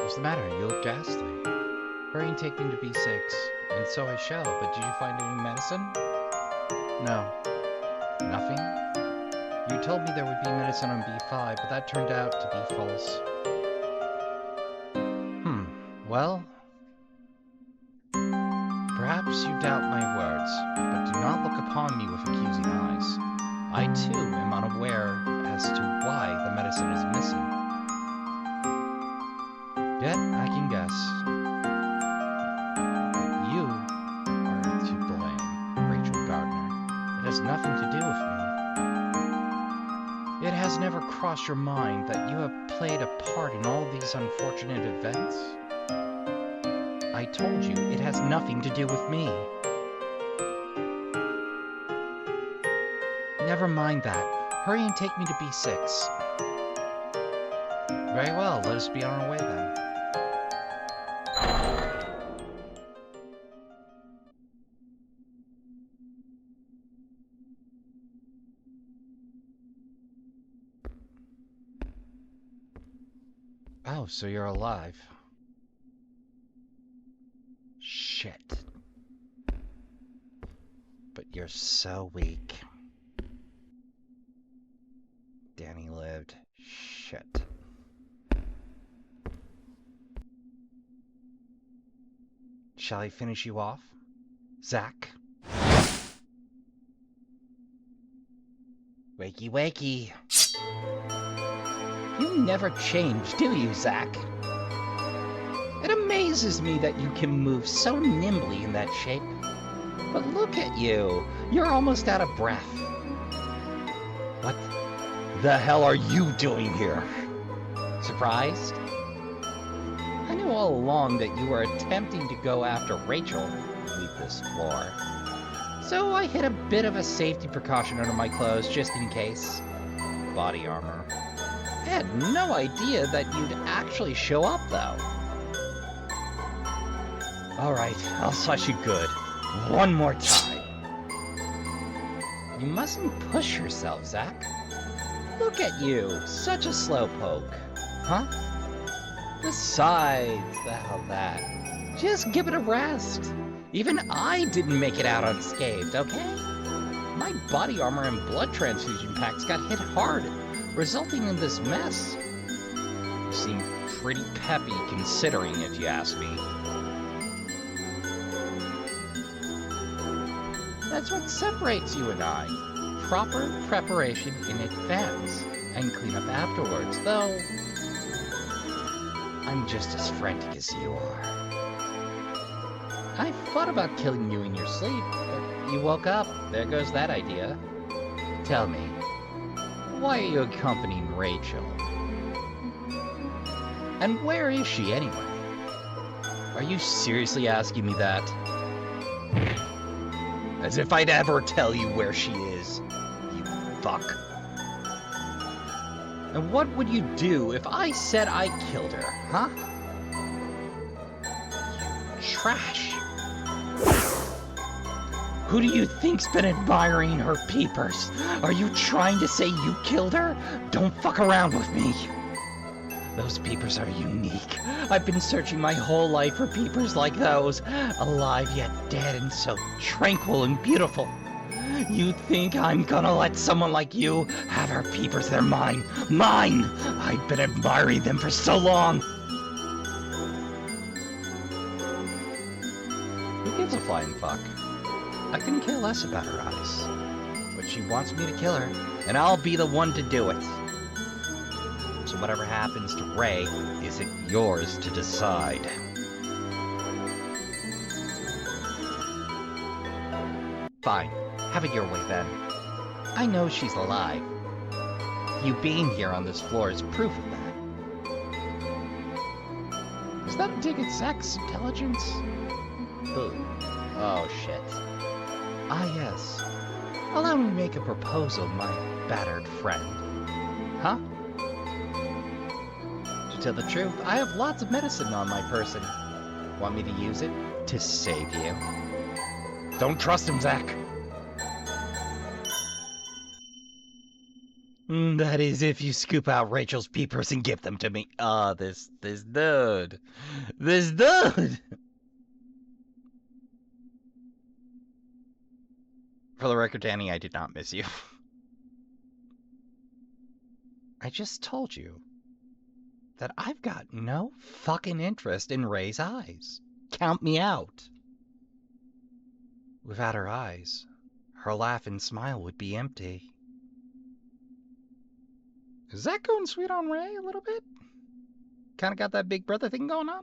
What's the matter? You look ghastly. Hurry and take me to B6. And so I shall, but did you find any medicine? No. Nothing? You told me there would be medicine on B5, but that turned out to be false. Well? Perhaps you doubt my words, but do not look upon me with accusing eyes. I too am unaware as to why the medicine is missing. Yet I can guess. You are to blame, Rachel Gardner. It has nothing to do with me. It has never crossed your mind that you have played a part in all these unfortunate events? I told you it has nothing to do with me. Never mind that. Hurry and take me to B6. Very well, let us be on our way then. Oh, so you're alive. Shit. But you're so weak. Danny lived. Shit. Shall I finish you off? Zach? Wakey, wakey. You never change, do you, Zach? It amazes me that you can move so nimbly in that shape. But look at you. You're almost out of breath. What the hell are you doing here? Surprised? I knew all along that you were attempting to go after Rachel to leave this floor. So I hid a bit of a safety precaution under my clothes just in case. Body armor. I had no idea that you'd actually show up, though. Alright, I'll slice you good. One more time. You mustn't push yourself, Zach. Look at you, such a slowpoke. Huh? Besides, the hell that. Just give it a rest. Even I didn't make it out unscathed, okay? My body armor and blood transfusion packs got hit hard, resulting in this mess. You seem pretty peppy considering, if you ask me. That's what separates you and I. Proper preparation in advance, and cleanup afterwards, though I'm just as frantic as you are. I thought about killing you in your sleep, but you woke up. There goes that idea. Tell me, why are you accompanying Rachel? And where is she anyway? Are you seriously asking me that? As if I'd ever tell you where she is, you fuck. And what would you do if I said I killed her, huh? You trash. Who do you think's been admiring her peepers? Are you trying to say you killed her? Don't fuck around with me. Those peepers are unique. I've been searching my whole life for peepers like those. Alive yet dead and so tranquil and beautiful. You think I'm gonna let someone like you have her peepers? They're mine. Mine! I've been admiring them for so long. Who gives a flying fuck? I couldn't care less about her eyes. But she wants me to kill her, and I'll be the one to do it. So whatever happens to Ray isn't yours to decide. Fine. Have it your way then. I know she's alive. You being here on this floor is proof of that. Is that a dig at Zach's intelligence? Who? Oh shit. Ah yes. Allow me to make a proposal, my battered friend. Huh? To tell the truth, I have lots of medicine on my person. Want me to use it to save you? Don't trust him, Zach. That is, if you scoop out Rachel's peepers and give them to me. Ah, this dude. This dude! For the record, Danny, I did not miss you. I just told you that I've got no fucking interest in Ray's eyes. Count me out. Without her eyes, her laugh and smile would be empty. Is that going sweet on Ray a little bit? Kinda got that big brother thing going on?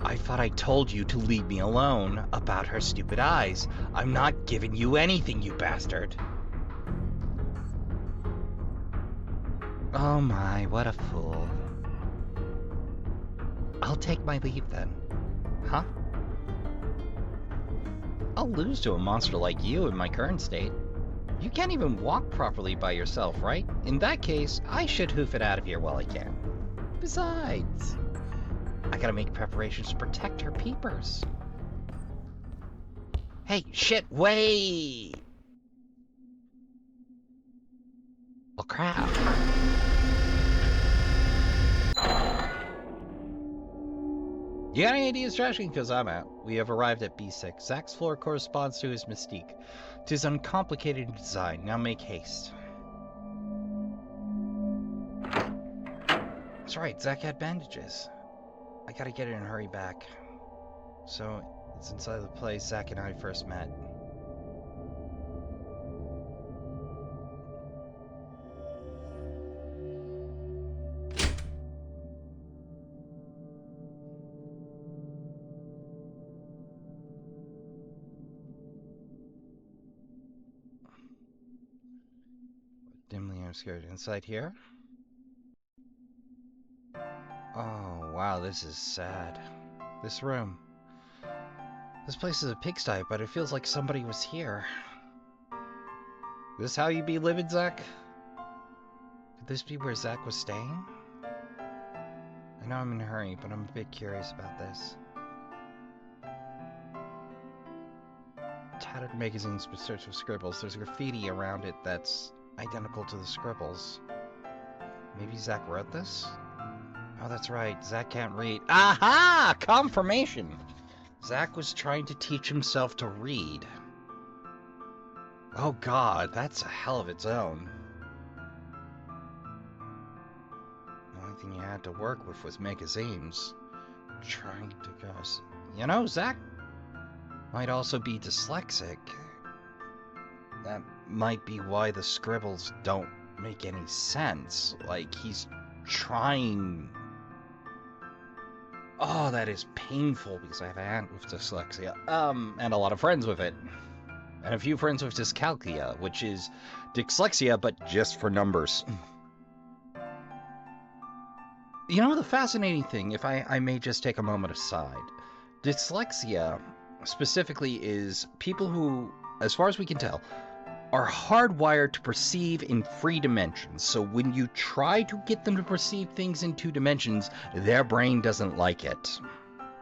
I thought I told you to leave me alone about her stupid eyes. I'm not giving you anything, you bastard. Oh my, what a fool. I'll take my leave then. Huh? I'll lose to a monster like you in my current state. You can't even walk properly by yourself, right? In that case, I should hoof it out of here while I can. Besides, I gotta make preparations to protect her peepers. Hey, shit, wait! Well, crap. You got any ideas, Trashkin? Because I'm out. We have arrived at B6. Zach's floor corresponds to his mystique. 'Tis uncomplicated in design. Now make haste. That's right, Zach had bandages. I gotta get it and hurry back. So, it's inside the place Zach and I first met. I'm scared. Inside here? Oh, wow, this is sad. This room. This place is a pigsty, but it feels like somebody was here. This how you be living, Zach? Could this be where Zach was staying? I know I'm in a hurry, but I'm a bit curious about this. Tattered magazines with sorts of scribbles. There's graffiti around it that's identical to the scribbles. Maybe Zach wrote this? Oh, that's right. Zach can't read. Aha! Confirmation! Zach was trying to teach himself to read. Oh god, that's a hell of its own. The only thing you had to work with was magazines. Trying to go... You know, Zach might also be dyslexic. That might be why the scribbles don't make any sense. Like, he's trying... Oh, that is painful, because I have an aunt with dyslexia. And a lot of friends with it. And a few friends with dyscalculia, which is dyslexia, but just for numbers. You know, the fascinating thing, if I may just take a moment aside, dyslexia specifically is people who, as far as we can tell, are hardwired to perceive in 3 dimensions. So when you try to get them to perceive things in 2 dimensions, their brain doesn't like it.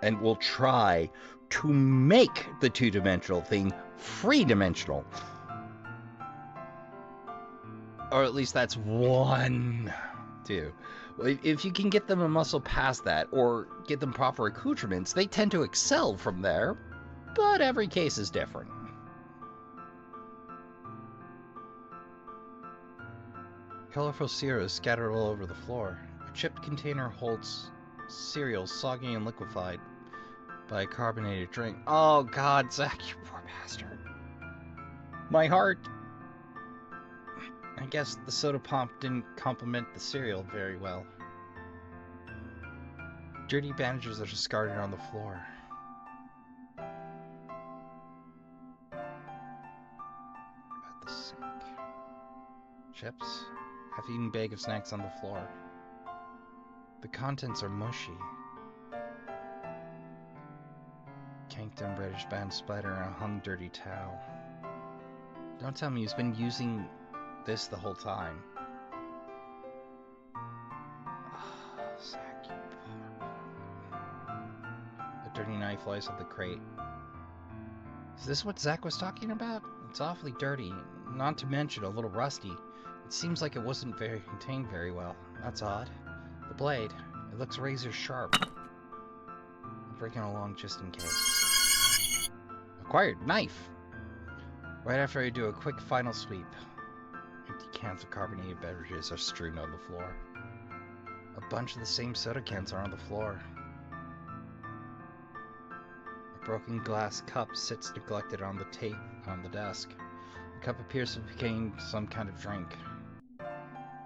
And will try to make the 2-dimensional thing 3-dimensional. Or at least that's one, too. If you can get them to muscle past that, or get them proper accoutrements, they tend to excel from there. But every case is different. Colorful cereals scattered all over the floor. A chipped container holds cereals soggy and liquefied by a carbonated drink. Oh god, Zach, you poor bastard. My heart. I guess the soda pump didn't complement the cereal very well. Dirty bandages are discarded on the floor. About the sink. Chips? Half-eaten bag of snacks on the floor. The contents are mushy. Canked and reddish band splatter on a hung dirty towel. Don't tell me he's been using this the whole time. Oh, Zach, you poor... A dirty knife lies on the crate. Is this what Zach was talking about? It's awfully dirty, not to mention a little rusty. It seems like it wasn't contained very well. That's odd. The blade, it looks razor sharp. I'm breaking along just in case. Acquired knife! Right after I do a quick final sweep. Empty cans of carbonated beverages are strewn on the floor. A bunch of the same soda cans are on the floor. A broken glass cup sits neglected on the tape on the desk. The cup appears to have contained some kind of drink.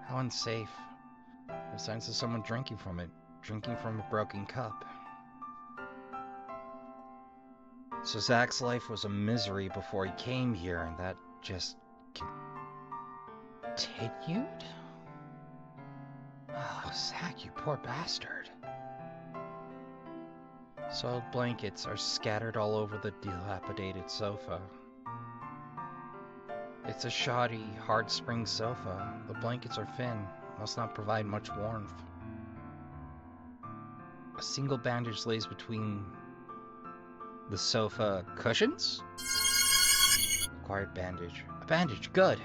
How unsafe. There's signs of someone drinking from it. Drinking from a broken cup. So Zach's life was a misery before he came here, and that just continued? Oh, Zach, you poor bastard. Soiled blankets are scattered all over the dilapidated sofa. It's a shoddy, hard spring sofa. The blankets are thin, must not provide much warmth. A single bandage lays between the sofa cushions? Acquired bandage. A bandage, good!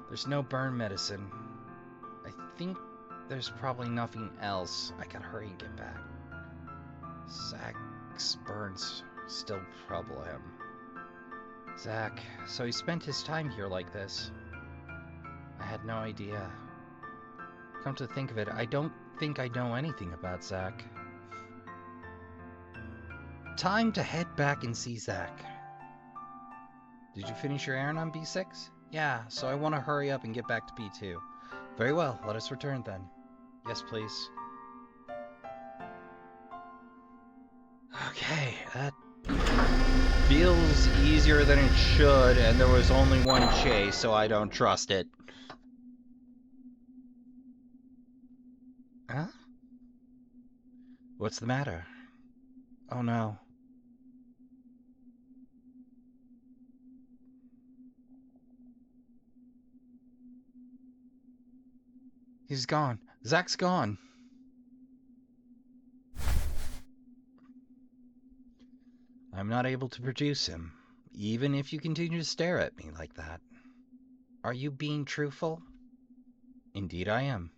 There's no burn medicine. I think there's probably nothing else. I gotta hurry and get back. Zach's burns still trouble him. Zach, so he spent his time here like this. I had no idea. Come to think of it, I don't think I know anything about Zach. Time to head back and see Zach. Did you finish your errand on B6? Yeah, so I want to hurry up and get back to B2. Very well, let us return then. Yes, please. Okay, that feels easier than it should, and there was only one chase, so I don't trust it. Huh? What's the matter? Oh no. He's gone. Zach's gone. I'm not able to produce him, even if you continue to stare at me like that. Are you being truthful? Indeed I am.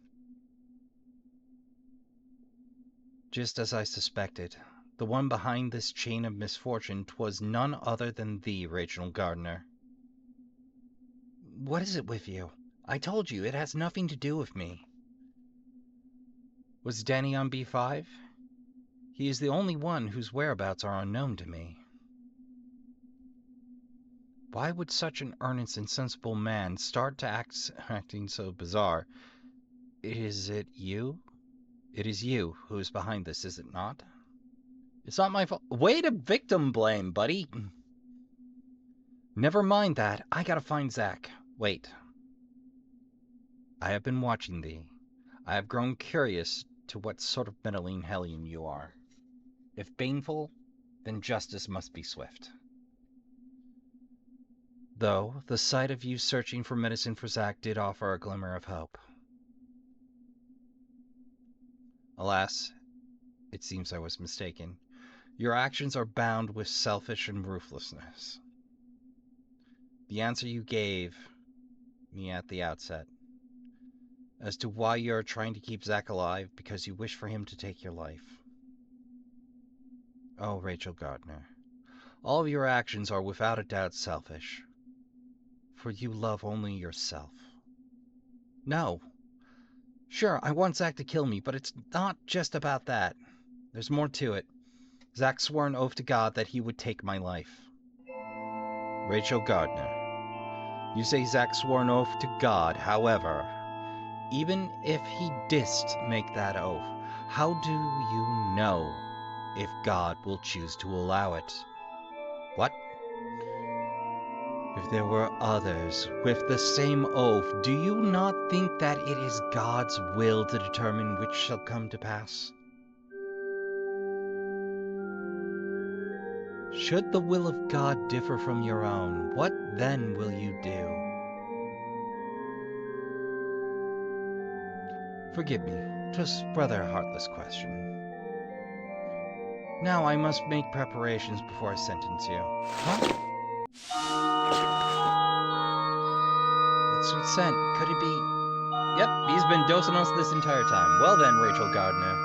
Just as I suspected, the one behind this chain of misfortune 'twas none other than thee, Rachel Gardner. What is it with you? I told you, it has nothing to do with me. Was Danny on B5? He is the only one whose whereabouts are unknown to me. Why would such an earnest and sensible man start to acting so bizarre? Is it you? It is you who is behind this, is it not? It's not my fault. Way to victim blame, buddy. Never mind that. I gotta find Zach. Wait. I have been watching thee. I have grown curious to what sort of meddling hellion you are. If baneful, then justice must be swift. Though the sight of you searching for medicine for Zach did offer a glimmer of hope. Alas, it seems I was mistaken. Your actions are bound with selfish and ruthlessness. The answer you gave me at the outset, as to why you are trying to keep Zach alive because you wish for him to take your life. Oh, Rachel Gardner, all of your actions are without a doubt selfish, for you love only yourself. No. Sure, I want Zach to kill me, but it's not just about that. There's more to it. Zach swore an oath to God that he would take my life. Rachel Gardner, you say Zach swore an oath to God, however, even if he didst make that oath, how do you know if God will choose to allow it? What? If there were others with the same oath, do you not think that it is God's will to determine which shall come to pass? Should the will of God differ from your own, what then will you do? Forgive me, 'twas rather a heartless question. Now I must make preparations before I sentence you. Huh? That sweet scent, could it be? Yep, he's been dosing us this entire time. Well then, Rachel Gardner,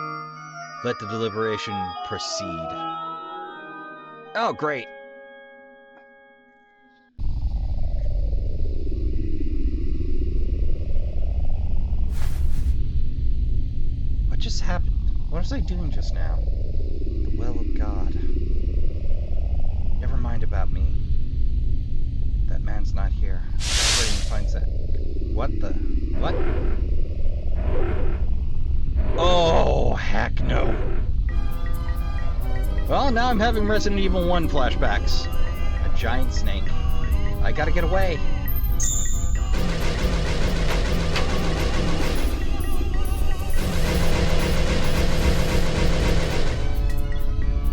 let the deliberation proceed. Oh, great. What just happened? What was I doing just now? The will of God. Never mind about me. That man's not here. I'll hurry and find Zach. What the? What? Oh, heck no. Well, now I'm having Resident Evil 1 flashbacks. A giant snake. I gotta get away.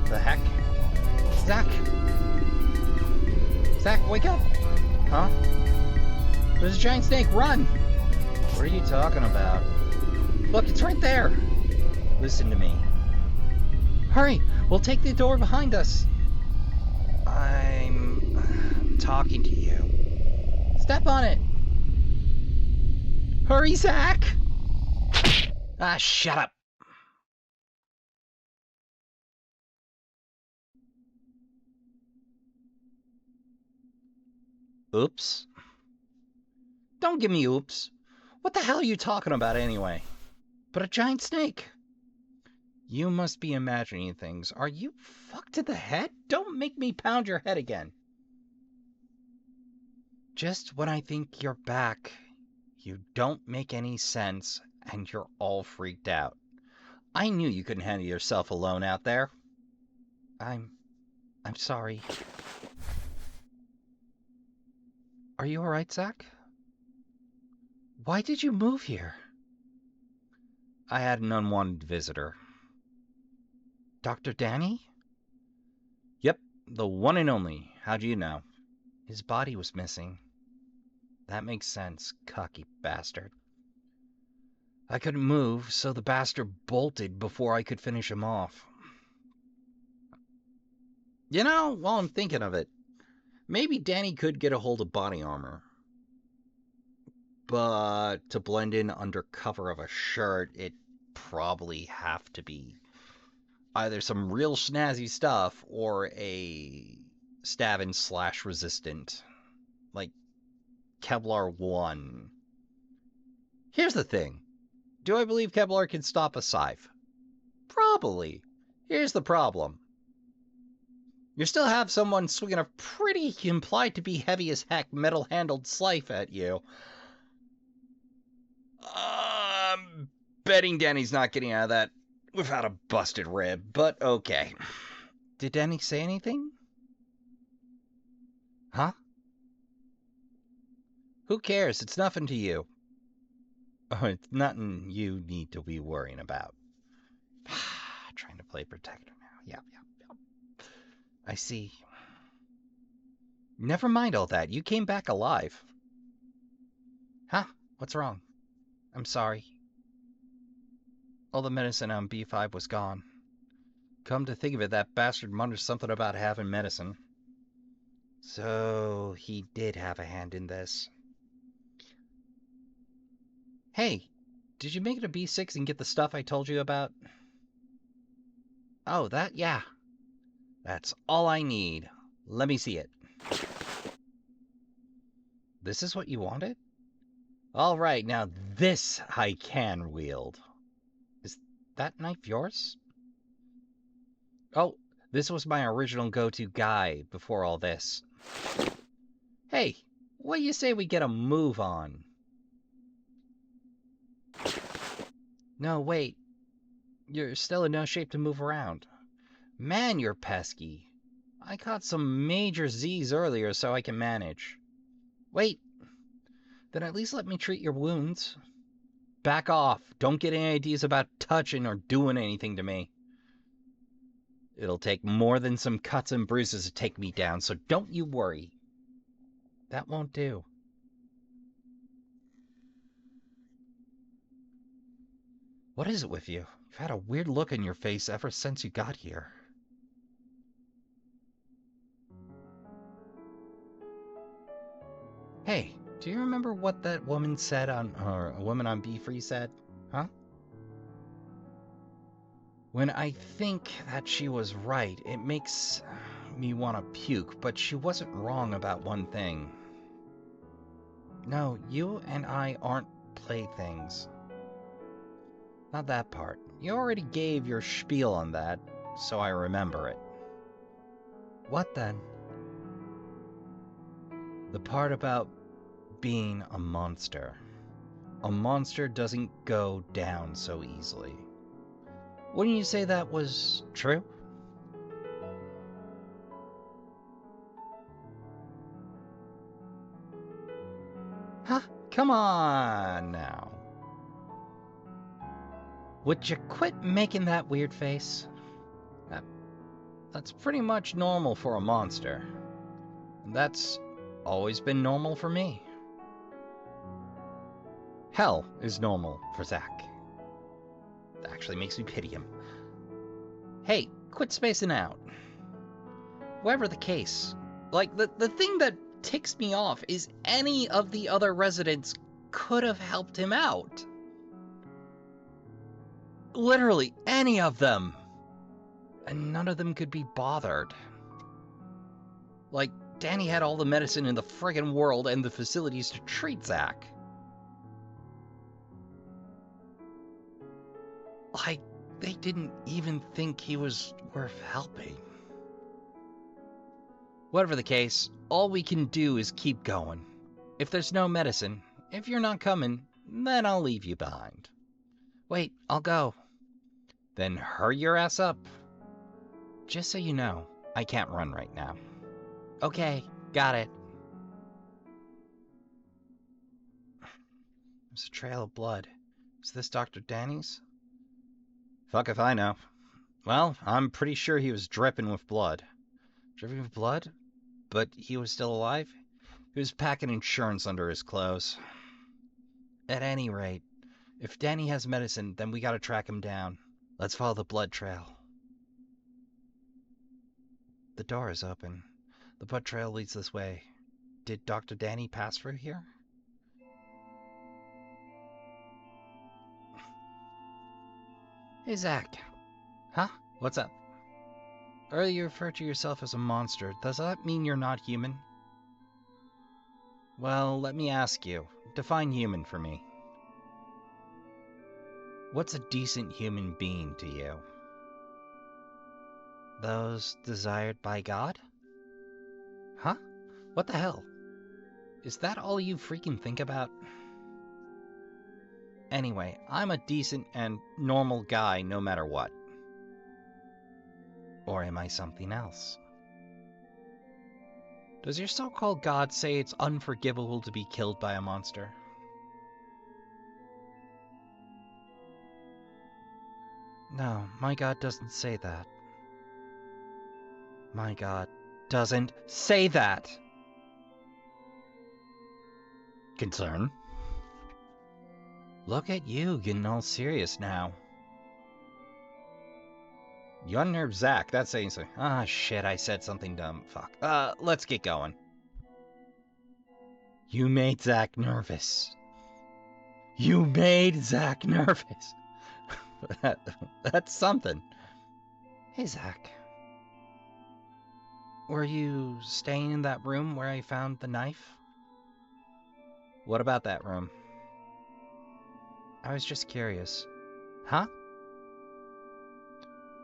The heck? Zach! Zach, wake up! Huh? There's a giant snake, run! What are you talking about? Look, it's right there! Listen to me. Hurry! We'll take the door behind us! I'm talking to you. Step on it! Hurry, Zach! Ah, shut up! Oops. Don't give me oops. What the hell are you talking about anyway? But a giant snake. You must be imagining things. Are you fucked to the head? Don't make me pound your head again. Just when I think you're back, you don't make any sense, and you're all freaked out. I knew you couldn't handle yourself alone out there. I'm sorry. Are you alright, Zach? Why did you move here? I had an unwanted visitor. Dr. Danny? Yep, the one and only. How do you know? His body was missing. That makes sense, cocky bastard. I couldn't move, so the bastard bolted before I could finish him off. You know, while I'm thinking of it, maybe Danny could get a hold of body armor. But to blend in under cover of a shirt, it'd probably have to be either some real snazzy stuff or a stab and slash resistant, like Kevlar 1. Here's the thing. Do I believe Kevlar can stop a scythe? Probably. Here's the problem. You still have someone swinging a pretty implied to be heavy as heck metal-handled scythe at you. I'm betting Danny's not getting out of that without a busted rib, but okay. Did Danny say anything? Huh? Who cares? It's nothing to you. Oh, it's nothing you need to be worrying about. Trying to play protector now. Yep. I see. Never mind all that. You came back alive. Huh? What's wrong? I'm sorry. All the medicine on B5 was gone. Come to think of it, that bastard mutters something about having medicine. So, he did have a hand in this. Hey, did you make it a B6 and get the stuff I told you about? Oh, that? Yeah. That's all I need. Let me see it. This is what you wanted? All right, now this I can wield. Is that knife yours? Oh, this was my original go-to guy before all this. Hey, what do you say we get a move on? No, wait. You're still in no shape to move around. Man, you're pesky. I caught some major Z's earlier so I can manage. Wait. Then at least let me treat your wounds. Back off. Don't get any ideas about touching or doing anything to me. It'll take more than some cuts and bruises to take me down, so don't you worry. That won't do. What is it with you? You've had a weird look in your face ever since you got here. Hey, do you remember what that woman said or a woman on B3 said? Huh? When I think that she was right, it makes me want to puke, but she wasn't wrong about one thing. No, you and I aren't playthings. Not that part. You already gave your spiel on that, so I remember it. What then? The part about being a monster. A monster doesn't go down so easily. Wouldn't you say that was true? Huh? Come on now. Would you quit making that weird face? That's pretty much normal for a monster. And that's always been normal for me. Hell is normal for Zach. That actually makes me pity him. Hey, quit spacing out. Whatever the case, like, the thing that ticks me off is any of the other residents could have helped him out. Literally any of them. And none of them could be bothered. Like, Danny had all the medicine in the friggin' world and the facilities to treat Zach. Like, they didn't even think he was worth helping. Whatever the case, all we can do is keep going. If there's no medicine, if you're not coming, then I'll leave you behind. Wait, I'll go. Then hurry your ass up. Just so you know, I can't run right now. Okay, got it. There's a trail of blood. Is this Dr. Danny's? Fuck if I know. Well, I'm pretty sure he was dripping with blood. Dripping with blood? But he was still alive? He was packing insurance under his clothes. At any rate, if Danny has medicine, then we gotta track him down. Let's follow the blood trail. The door is open. The blood trail leads this way. Did Dr. Danny pass through here? Hey, Zach. Huh? What's up? Earlier you referred to yourself as a monster. Does that mean you're not human? Well, let me ask you. Define human for me. What's a decent human being to you? Those desired by God? Huh? What the hell? Is that all you freaking think about? Anyway, I'm a decent and normal guy no matter what. Or am I something else? Does your so-called God say it's unforgivable to be killed by a monster? No, my God doesn't say that. My God doesn't say that! Concern? Look at you, getting all serious now. You unnerved Zach, that's saying so. Ah, shit, I said something dumb. Fuck. Let's get going. You made Zach nervous. You made Zach nervous. That's something. Hey, Zach. Were you staying in that room where I found the knife? What about that room? I was just curious. Huh?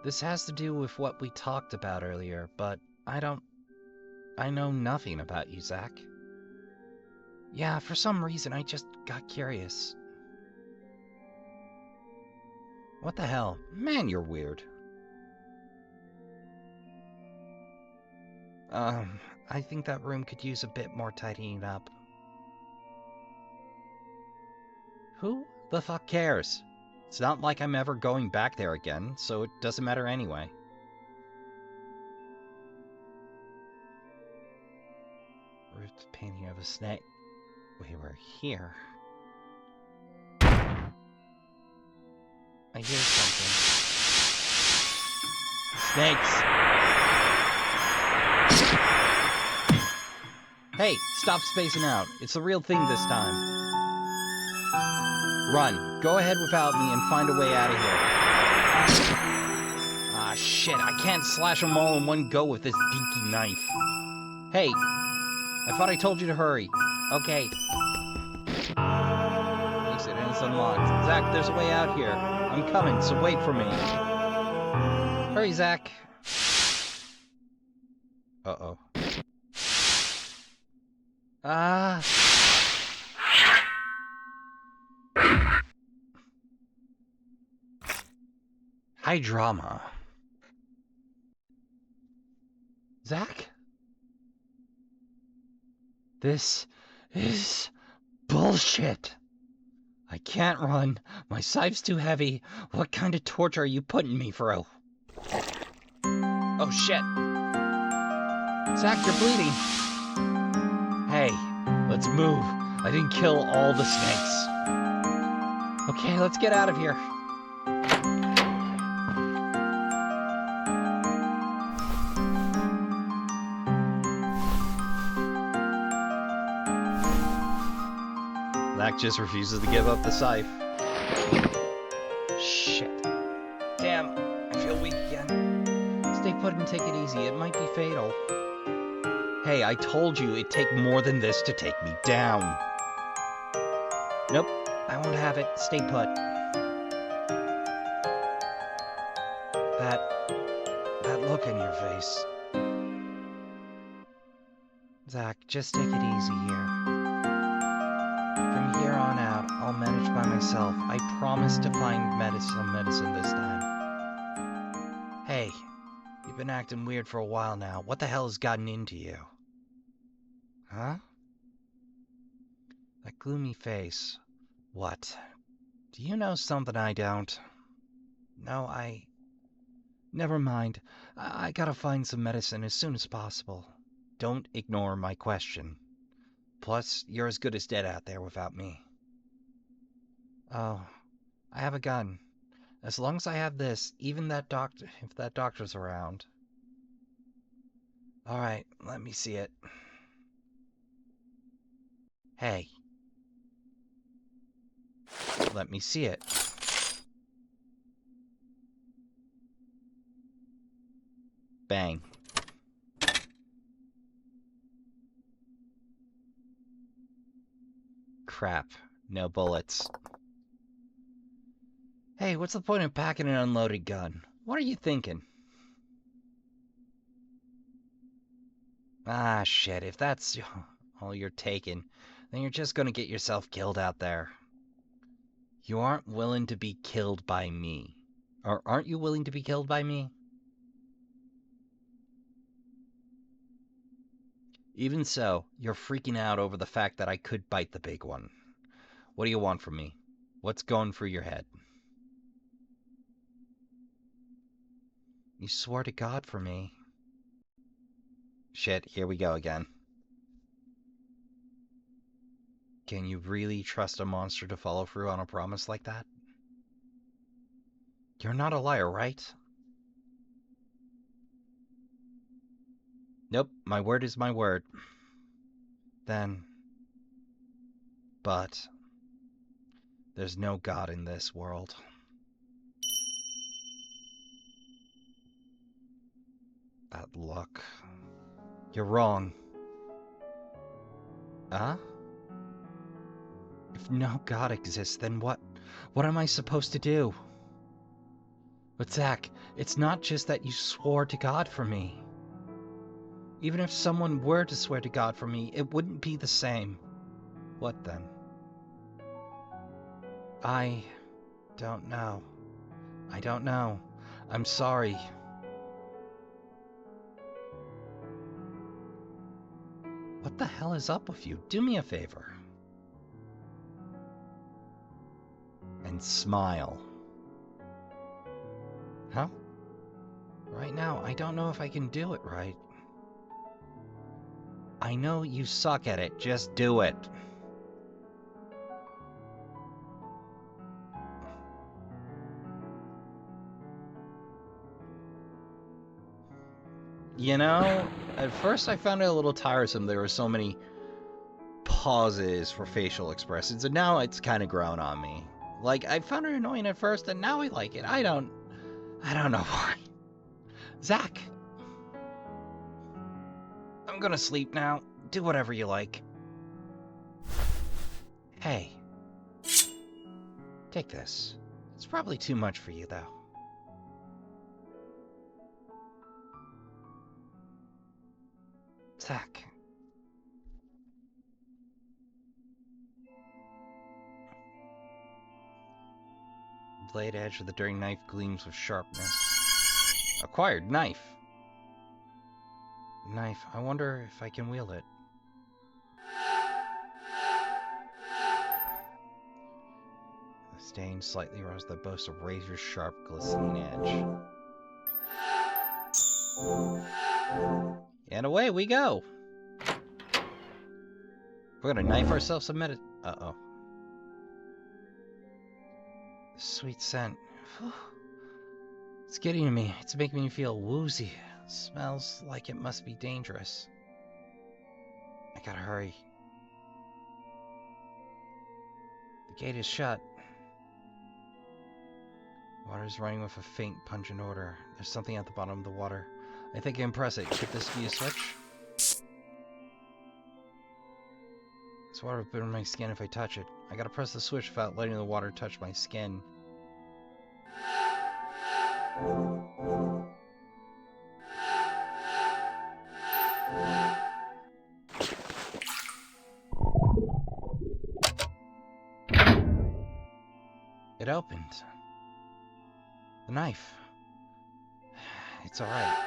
This has to do with what we talked about earlier, but I know nothing about you, Zach. Yeah, for some reason I just got curious. What the hell? Man, you're weird. I think that room could use a bit more tidying up. Who the fuck cares? It's not like I'm ever going back there again, so it doesn't matter anyway. Ripped painting of a snake. We were here. I hear something. Snakes! Hey, stop spacing out. It's the real thing this time. Run. Go ahead without me and find a way out of here. Ah, shit. I can't slash them all in one go with this dinky knife. Hey, I thought I told you to hurry. Okay. Exit and it's unlocked. Zach, there's a way out here. I'm coming, so wait for me. Hurry, Zach. Uh-oh. Ah. High drama. Zach? This is bullshit. I can't run. My scythe's too heavy. What kind of torture are you putting me through? Oh shit. Zach, you're bleeding. Hey, let's move. I didn't kill all the snakes. Okay, let's get out of here. Zach just refuses to give up the scythe. Shit. Damn, I feel weak again. Stay put and take it easy. It might be fatal. Hey, I told you it'd take more than this to take me down. Nope, I won't have it. Stay put. That look in your face. Zach, just take it easy here. From here on out, I'll manage by myself. I promise to find some medicine this time. Hey, you've been acting weird for a while now. What the hell has gotten into you? Huh? That gloomy face. What? Do you know something I don't? No, Never mind. I gotta find some medicine as soon as possible. Don't ignore my question. Plus, you're as good as dead out there without me. Oh, I have a gun. As long as I have this, even if that doctor's around. Alright, let me see it. Hey. Let me see it. Bang. Crap. No bullets. Hey, what's the point of packing an unloaded gun? What are you thinking? Ah, shit. If that's all you're taking, then you're just gonna get yourself killed out there. You aren't willing to be killed by me. Or aren't you willing to be killed by me? Even so, you're freaking out over the fact that I could bite the big one. What do you want from me? What's going through your head? You swore to God for me. Shit, here we go again. Can you really trust a monster to follow through on a promise like that? You're not a liar, right? Nope, my word is my word. Then... But... There's no God in this world. That luck. You're wrong. Huh? If no God exists, then what am I supposed to do? But Zach, it's not just that you swore to God for me. Even if someone were to swear to God for me, it wouldn't be the same. What then? I don't know. I don't know. I'm sorry. What the hell is up with you? Do me a favor. And smile. Huh? Right now, I don't know if I can do it right. I know you suck at it. Just do it. You know, at first I found it a little tiresome. There were so many pauses for facial expressions, and now it's kind of grown on me. Like, I found it annoying at first, and now I like it. I don't know why. Zach! I'm gonna sleep now. Do whatever you like. Hey. Take this. It's probably too much for you, though. Zach. The blade edge of the dirty knife gleams with sharpness. Acquired knife. Knife. I wonder if I can wield it. The stain slightly rose the boast of razor-sharp, glistening edge. And away we go! We're gonna knife ourselves some Uh-oh. The sweet scent. It's getting to me. It's making me feel woozy. It smells like it must be dangerous. I gotta hurry. The gate is shut. Water's running with a faint, pungent odor. There's something at the bottom of the water. I think I can press it. Could this be a switch? This water will burn my skin if I touch it. I gotta press the switch without letting the water touch my skin. It opened. The knife. It's alright.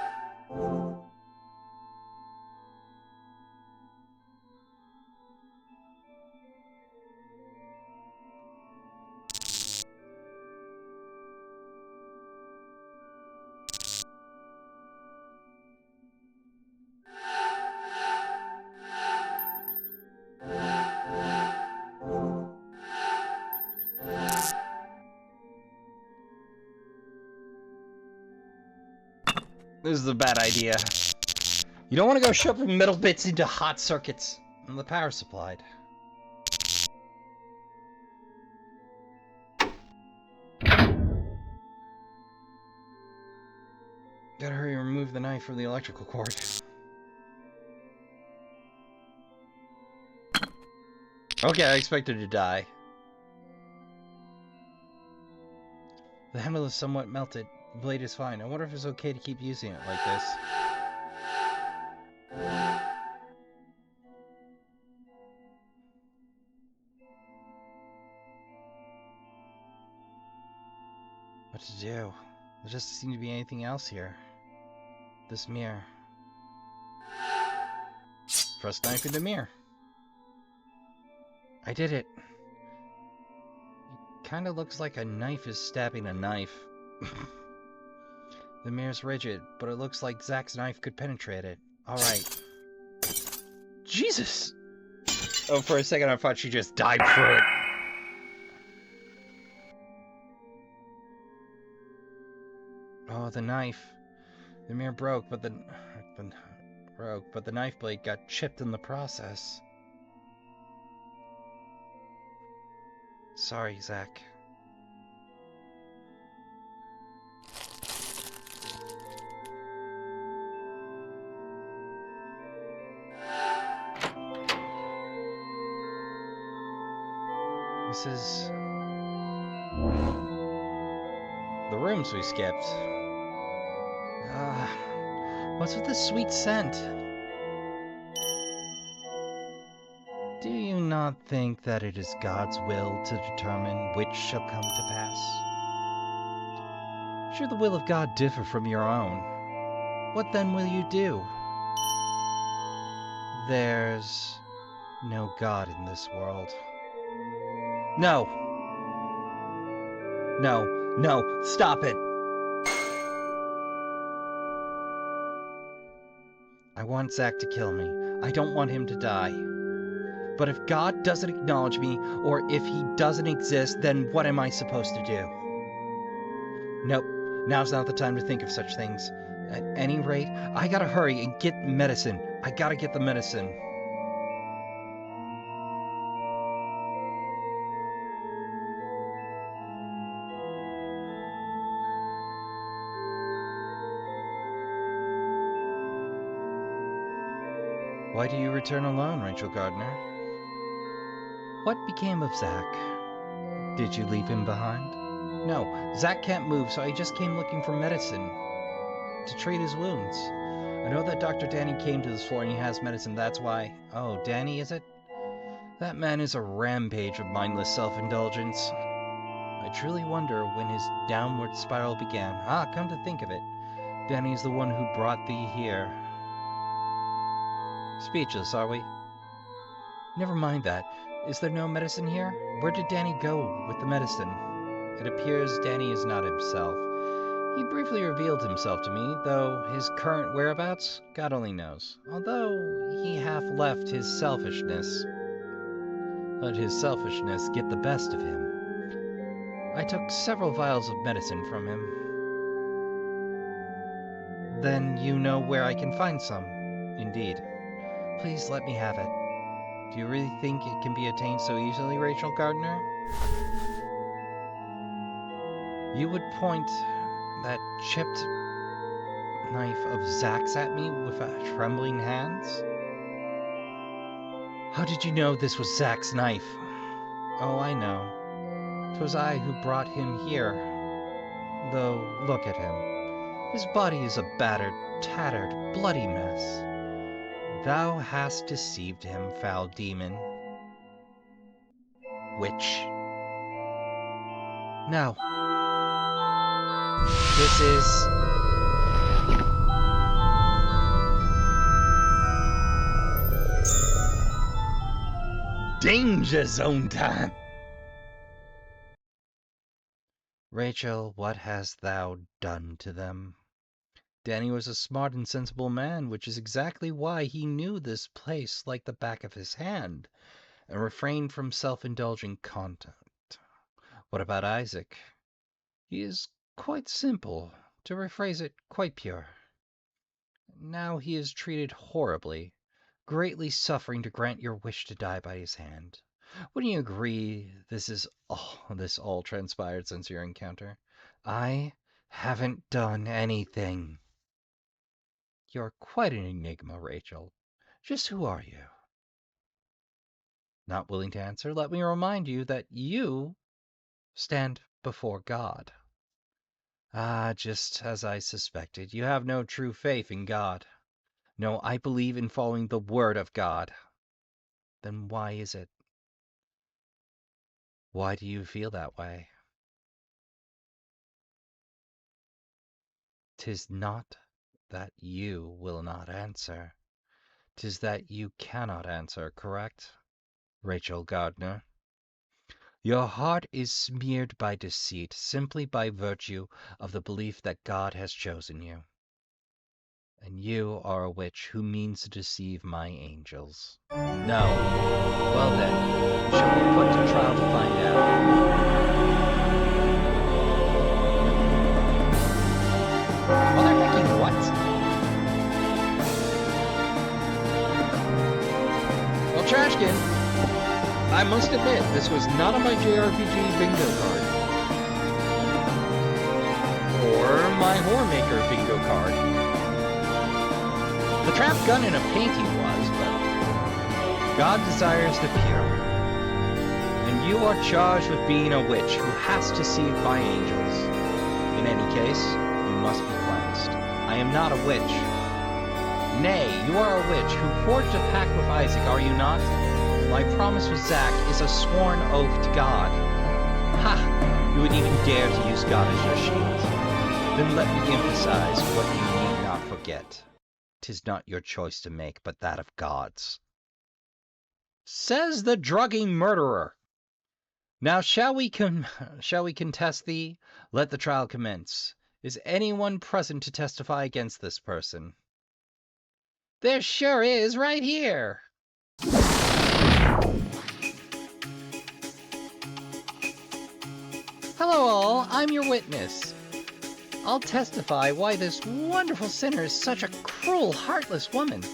This is a bad idea. You don't want to go shoving metal bits into hot circuits. And the power supplied. Gotta hurry and remove the knife from the electrical cord. Okay, I expected to die. The handle is somewhat melted. The blade is fine. I wonder if it's okay to keep using it like this. What to do? There doesn't seem to be anything else here. This mirror. Thrust knife in the mirror. I did it. It kind of looks like a knife is stabbing a knife. The mirror's rigid, but it looks like Zach's knife could penetrate it. Alright. Jesus! Oh, for a second I thought she just died through it. Oh, the knife. The mirror broke, but the knife blade got chipped in the process. Sorry, Zach. This is the rooms we skipped. What's with this sweet scent? Do you not think that it is God's will to determine which shall come to pass? Should the will of God differ from your own, what then will you do? There's no God in this world. No! No, no, stop it! I want Zach to kill me. I don't want him to die. But if God doesn't acknowledge me, or if he doesn't exist, then what am I supposed to do? Nope, now's not the time to think of such things. At any rate, I gotta hurry and get medicine. I gotta get the medicine. Why do you return alone, Rachel Gardner? What became of Zach? Did you leave him behind? No, Zach can't move, so I just came looking for medicine to treat his wounds. I know that Dr. Danny came to this floor and he has medicine, that's why. Oh, Danny, is it? That man is a rampage of mindless self-indulgence. I truly wonder when his downward spiral began. Come to think of it, Danny's the one who brought thee here. Speechless, are we? Never mind that. Is there no medicine here? Where did Danny go with the medicine? It appears Danny is not himself. He briefly revealed himself to me, though his current whereabouts, God only knows. Although he half left his selfishness. Let his selfishness get the best of him. I took several vials of medicine from him. Then you know where I can find some. Indeed. Please let me have it. Do you really think it can be attained so easily, Rachel Gardner? You would point that chipped knife of Zach's at me with trembling hands? How did you know this was Zach's knife? Oh, I know. 'Twas I who brought him here. Though, look at him. His body is a battered, tattered, bloody mess. Thou hast deceived him, foul demon. Witch. No. This is... Danger Zone time! Rachel, what hast thou done to them? Danny was a smart and sensible man, which is exactly why he knew this place like the back of his hand, and refrained from self-indulgent conduct. What about Isaac? He is quite simple, to rephrase it, quite pure. Now he is treated horribly, greatly suffering to grant your wish to die by his hand. Wouldn't you agree this all transpired since your encounter? I haven't done anything. You're quite an enigma, Rachel. Just who are you? Not willing to answer, let me remind you that you stand before God. Ah, just as I suspected, you have no true faith in God. No, I believe in following the word of God. Then why is it? Why do you feel that way? 'Tis not that you will not answer. 'Tis that you cannot answer, correct? Rachel Gardner. Your heart is smeared by deceit simply by virtue of the belief that God has chosen you. And you are a witch who means to deceive my angels. No. Well then, you shall be put to trial to find out. Well, they're making what? Well, Trashkin, I must admit, this was not on my JRPG bingo card. Or my Horror Maker bingo card. The trap gun in a painting was, but God desires the pure. And you are charged with being a witch who has deceived my angels. In any case, you must be cleansed. I am not a witch. Nay, you are a witch who forged a pact with Isaac, are you not? My promise with Zack is a sworn oath to God. Ha! You would even dare to use God as your shield. Then let me emphasize what you need not forget. 'Tis not your choice to make, but that of God's. Says the drugging murderer. Now shall we contest thee? Let the trial commence. Is anyone present to testify against this person? There sure is, right here. Hello all, I'm your witness. I'll testify why this wonderful sinner is such a cruel, heartless woman.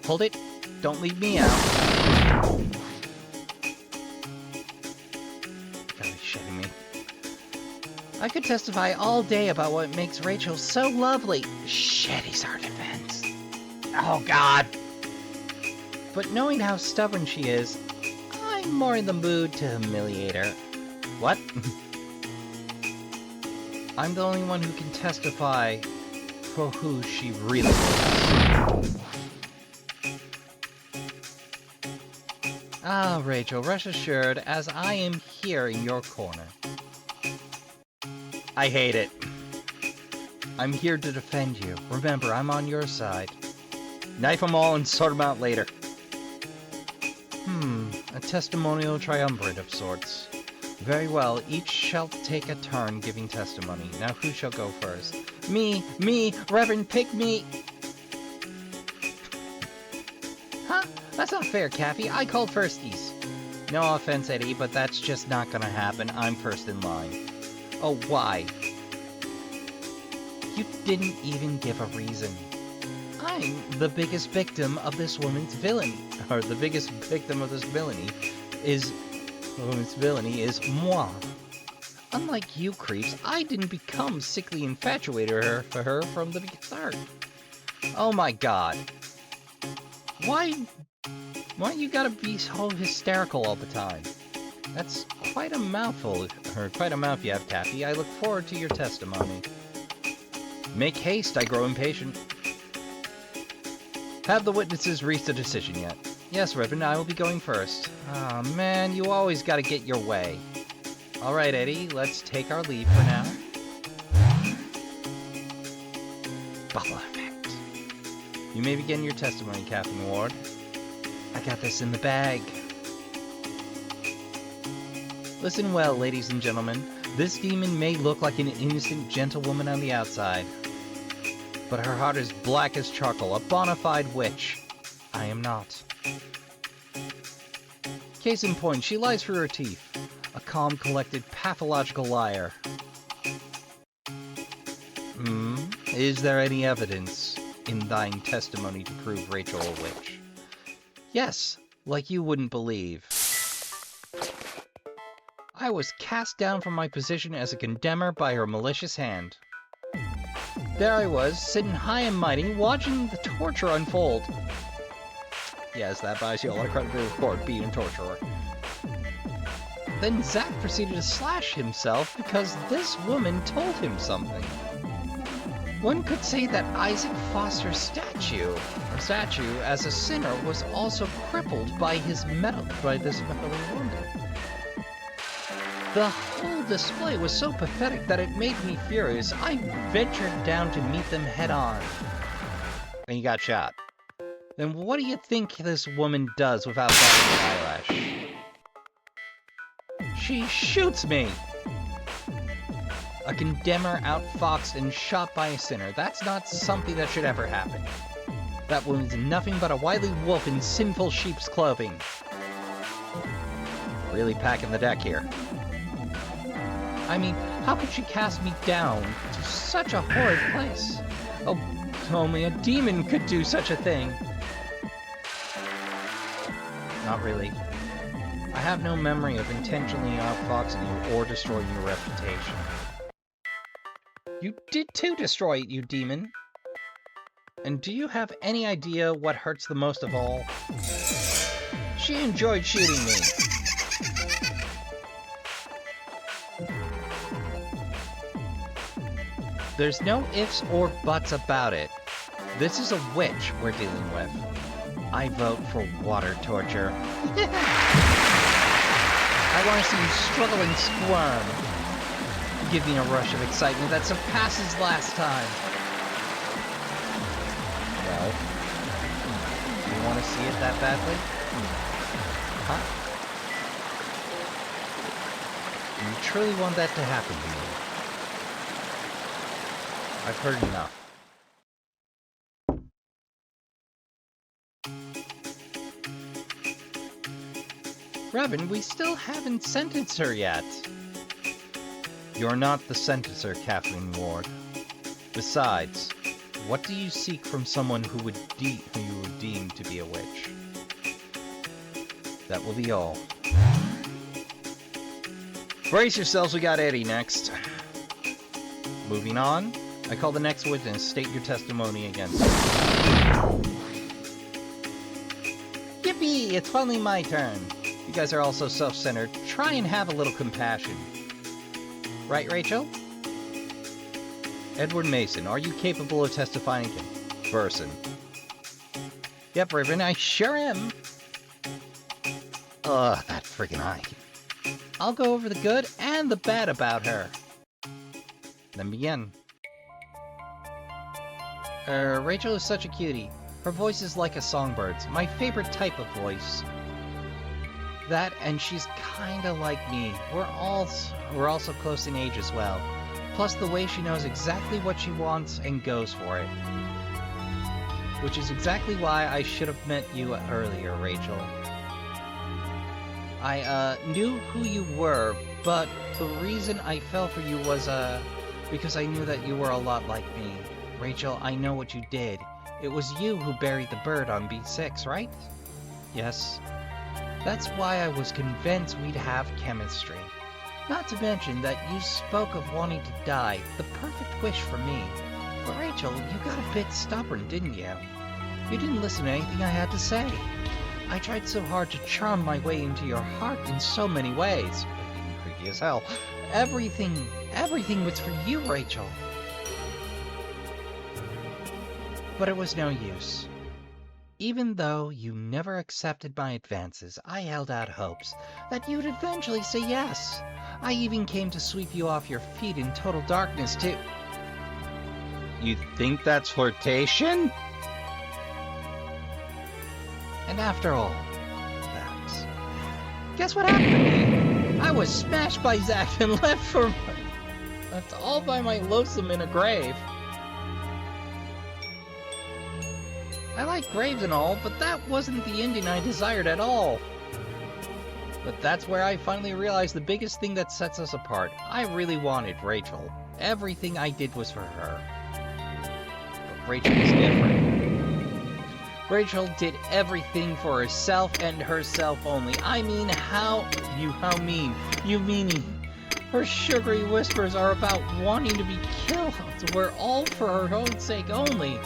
Hold it. Don't leave me out. Gotta be shitting me. I could testify all day about what makes Rachel so lovely. Shit, he's our defense. Oh, God. But knowing how stubborn she is, I'm more in the mood to humiliate her. What? I'm the only one who can testify for who she really is. Ah, Rachel, rest assured, as I am here in your corner. I hate it. I'm here to defend you. Remember, I'm on your side. Knife them all and sort them out later. A testimonial triumvirate of sorts. Very well, each shall take a turn giving testimony. Now who shall go first? Me, Reverend Pick Me! Huh? That's not fair, Cathy. I called firsties. No offense, Eddie, but that's just not gonna happen. I'm first in line. Oh, why? You didn't even give a reason. I'm the biggest victim of this woman's villainy. Or the biggest victim of this villainy is moi. Unlike you creeps, I didn't become sickly infatuated for her from the start. Oh my god. Why you gotta be so hysterical all the time? That's quite a mouthful, or quite a mouth you have, Cathy. I look forward to your testimony. Make haste, I grow impatient. Have the witnesses reached a decision yet? Yes, Reverend, I will be going first. Aw, man, you always gotta get your way. Alright, Eddie, let's take our leave for now. Bubble effect. You may begin your testimony, Captain Ward. I got this in the bag. Listen well, ladies and gentlemen. This demon may look like an innocent gentlewoman on the outside, but her heart is black as charcoal, a bona fide witch. I am not. Case in point, she lies through her teeth. A calm, collected, pathological liar. Is there any evidence in thine testimony to prove Rachel a witch? Yes, like you wouldn't believe. I was cast down from my position as a condemner by her malicious hand. There I was, sitting high and mighty, watching the torture unfold. Yes, that buys you a lot of credibility with court, beat and torturer. Then Zack proceeded to slash himself because this woman told him something. One could say that Isaac Foster's statue as a sinner was also crippled by this meddling woman. The whole display was so pathetic that it made me furious. I ventured down to meet them head on. And you got shot. Then what do you think this woman does without batting an eyelash? She shoots me! A condemner outfoxed and shot by a sinner. That's not something that should ever happen. That woman's nothing but a wily wolf in sinful sheep's clothing. Really packing the deck here. I mean, how could she cast me down to such a horrid place? Oh, only a demon could do such a thing. Not really. I have no memory of intentionally outfoxing you or destroying your reputation. You did too destroy it, you demon. And do you have any idea what hurts the most of all? She enjoyed shooting me. There's no ifs or buts about it. This is a witch we're dealing with. I vote for water torture. I want to see you struggle and squirm. Give me a rush of excitement that surpasses last time. Well, you want to see it that badly? Huh? You truly want that to happen to me? I've heard enough. Revan, we still haven't sentenced her yet. You're not the sentencer, Kathleen Ward. Besides, what do you seek from someone who you would deem to be a witch? That will be all. Brace yourselves, we got Eddie next. Moving on, I call the next witness. State your testimony against her. Yippee! It's finally my turn. You guys are all so self-centered. Try and have a little compassion. Right, Rachel? Edward Mason, are you capable of testifying against Burson? Yep, Riven, I sure am. Ugh, that friggin' eye. I'll go over the good and the bad about her. Then begin. Rachel is such a cutie. Her voice is like a songbird's. My favorite type of voice. That, and she's kinda like me. We're also close in age as well. Plus the way she knows exactly what she wants and goes for it. Which is exactly why I should have met you earlier, Rachel. I, knew who you were, but the reason I fell for you was, because I knew that you were a lot like me. Rachel, I know what you did. It was you who buried the bird on B6, right? Yes. That's why I was convinced we'd have chemistry. Not to mention that you spoke of wanting to die, the perfect wish for me. But Rachel, you got a bit stubborn, didn't you? You didn't listen to anything I had to say. I tried so hard to charm my way into your heart in so many ways. Being creepy as hell. Everything was for you, Rachel. But it was no use. Even though you never accepted my advances, I held out hopes that you'd eventually say yes. I even came to sweep you off your feet in total darkness, too. You think that's flirtation? And after all, that... Guess what happened to me? I was smashed by Zack and left all by my lonesome in a grave. I like graves and all, but that wasn't the ending I desired at all. But that's where I finally realized the biggest thing that sets us apart. I really wanted Rachel. Everything I did was for her. Rachel is different. Rachel did everything for herself and herself only. I mean, how mean? You meanie. Her sugary whispers are about wanting to be killed. We're all for her own sake only.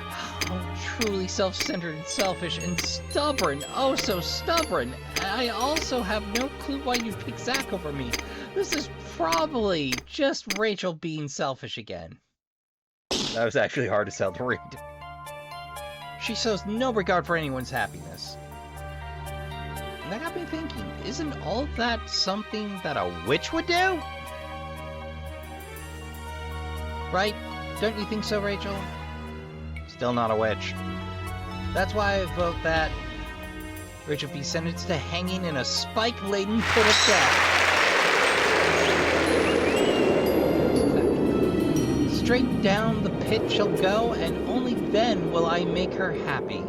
How truly self-centered and selfish and stubborn. Oh, so stubborn. I also have no clue why you picked Zach over me. This is probably just Rachel being selfish again. That was actually hard as hell to read. She shows no regard for anyone's happiness. And that got me thinking, isn't all of that something that a witch would do? Right? Don't you think so, Rachel? Still not a witch. That's why I vote that Rachel be sentenced to hanging in a spike-laden pit of death. Straight down the pit she'll go, and only then will I make her happy.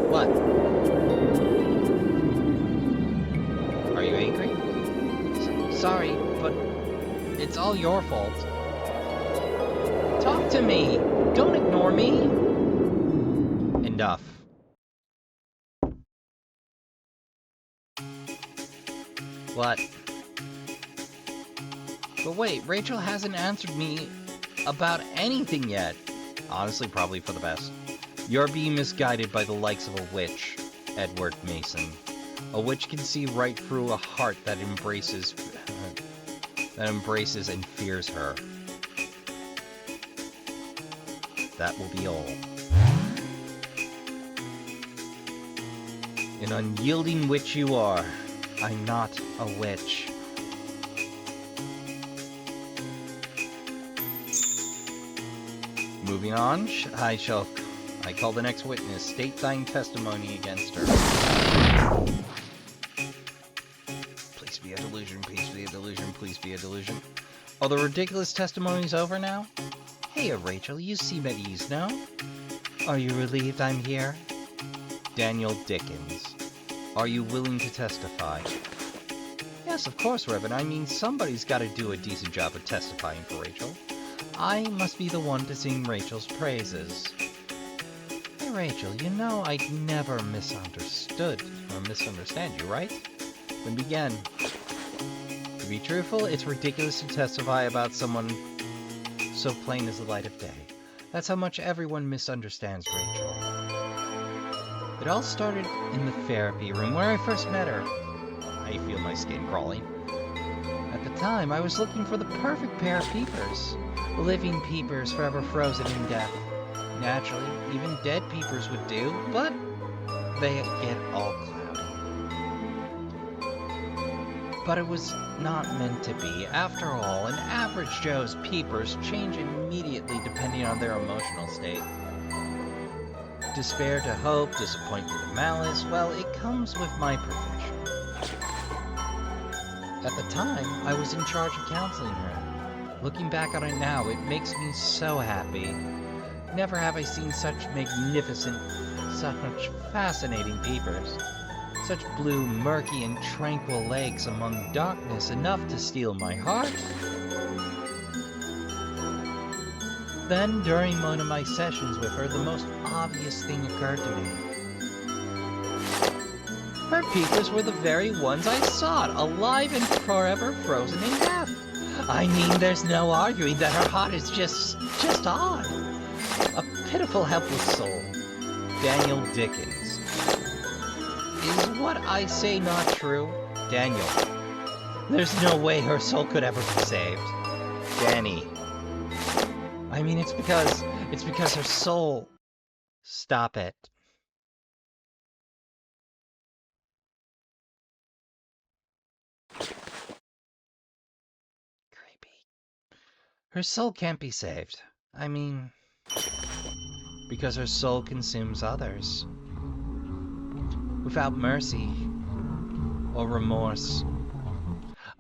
What? Are you angry? Sorry, but it's all your fault. Talk to me! Don't ignore me! Enough. What? But wait, Rachel hasn't answered me about anything yet. Honestly, probably for the best. You're being misguided by the likes of a witch, Edward Mason. A witch can see right through a heart that embraces and fears her. That will be all. An unyielding witch you are. I'm not a witch. Moving on, I call the next witness. State thine testimony against her. Please be a delusion, please be a delusion, please be a delusion. Are the ridiculous testimonies over now? Hey, Rachel, you seem at ease, no? Are you relieved I'm here? Daniel Dickens. Are you willing to testify? Yes, of course, Reverend. I mean, somebody's got to do a decent job of testifying for Rachel. I must be the one to sing Rachel's praises. Hey, Rachel, you know I'd never misunderstand you, right? Then begin. To be truthful, it's ridiculous to testify about someone so plain as the light of day. That's how much everyone misunderstands Rachel. It all started in the therapy room where I first met her. I feel my skin crawling. At the time, I was looking for the perfect pair of peepers. Living peepers forever frozen in death. Naturally, even dead peepers would do, but they get all cloudy. But it was not meant to be. After all, an average Joe's peepers change immediately depending on their emotional state. Despair to hope, disappointment to malice, well, it comes with my profession. At the time, I was in charge of counseling her. Looking back on it now, it makes me so happy. Never have I seen such magnificent, such fascinating peepers. Such blue, murky, and tranquil lakes among darkness enough to steal my heart. Then, during one of my sessions with her, the most obvious thing occurred to me. Her peepers were the very ones I sought, alive and forever frozen in death. I mean, there's no arguing that her heart is just odd. A pitiful, helpless soul. Daniel Dickens. Is what I say not true? Daniel. There's no way her soul could ever be saved. Danny. I mean, it's because her soul... Stop it. Her soul can't be saved. I mean, because her soul consumes others. Without mercy or remorse.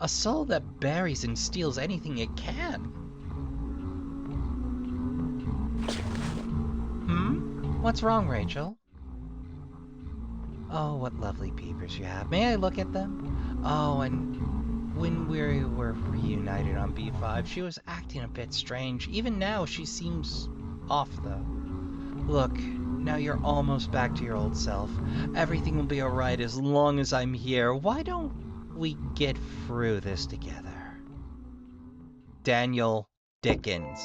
A soul that buries and steals anything it can. What's wrong, Rachel? Oh, what lovely peepers you have. May I look at them? Oh, and when we were reunited on B5, she was acting a bit strange. Even now, she seems off, though. Look, now you're almost back to your old self. Everything will be alright as long as I'm here. Why don't we get through this together? Daniel Dickens.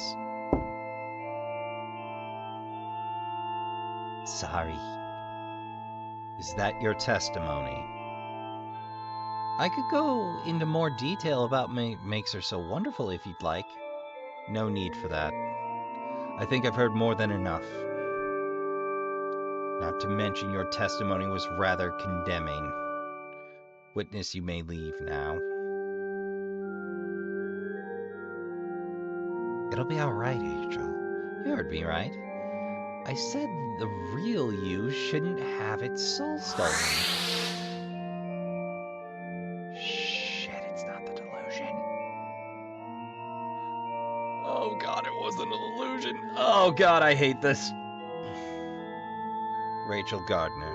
Sorry. Is that your testimony? I could go into more detail about what makes her so wonderful if you'd like. No need for that. I think I've heard more than enough. Not to mention your testimony was rather condemning. Witness, you may leave now. It'll be alright, Angel. You heard me right. I said the real you shouldn't have its soul stolen. Shit, it's not the delusion. Oh god, it wasn't an illusion. Oh god, I hate this. Rachel Gardner.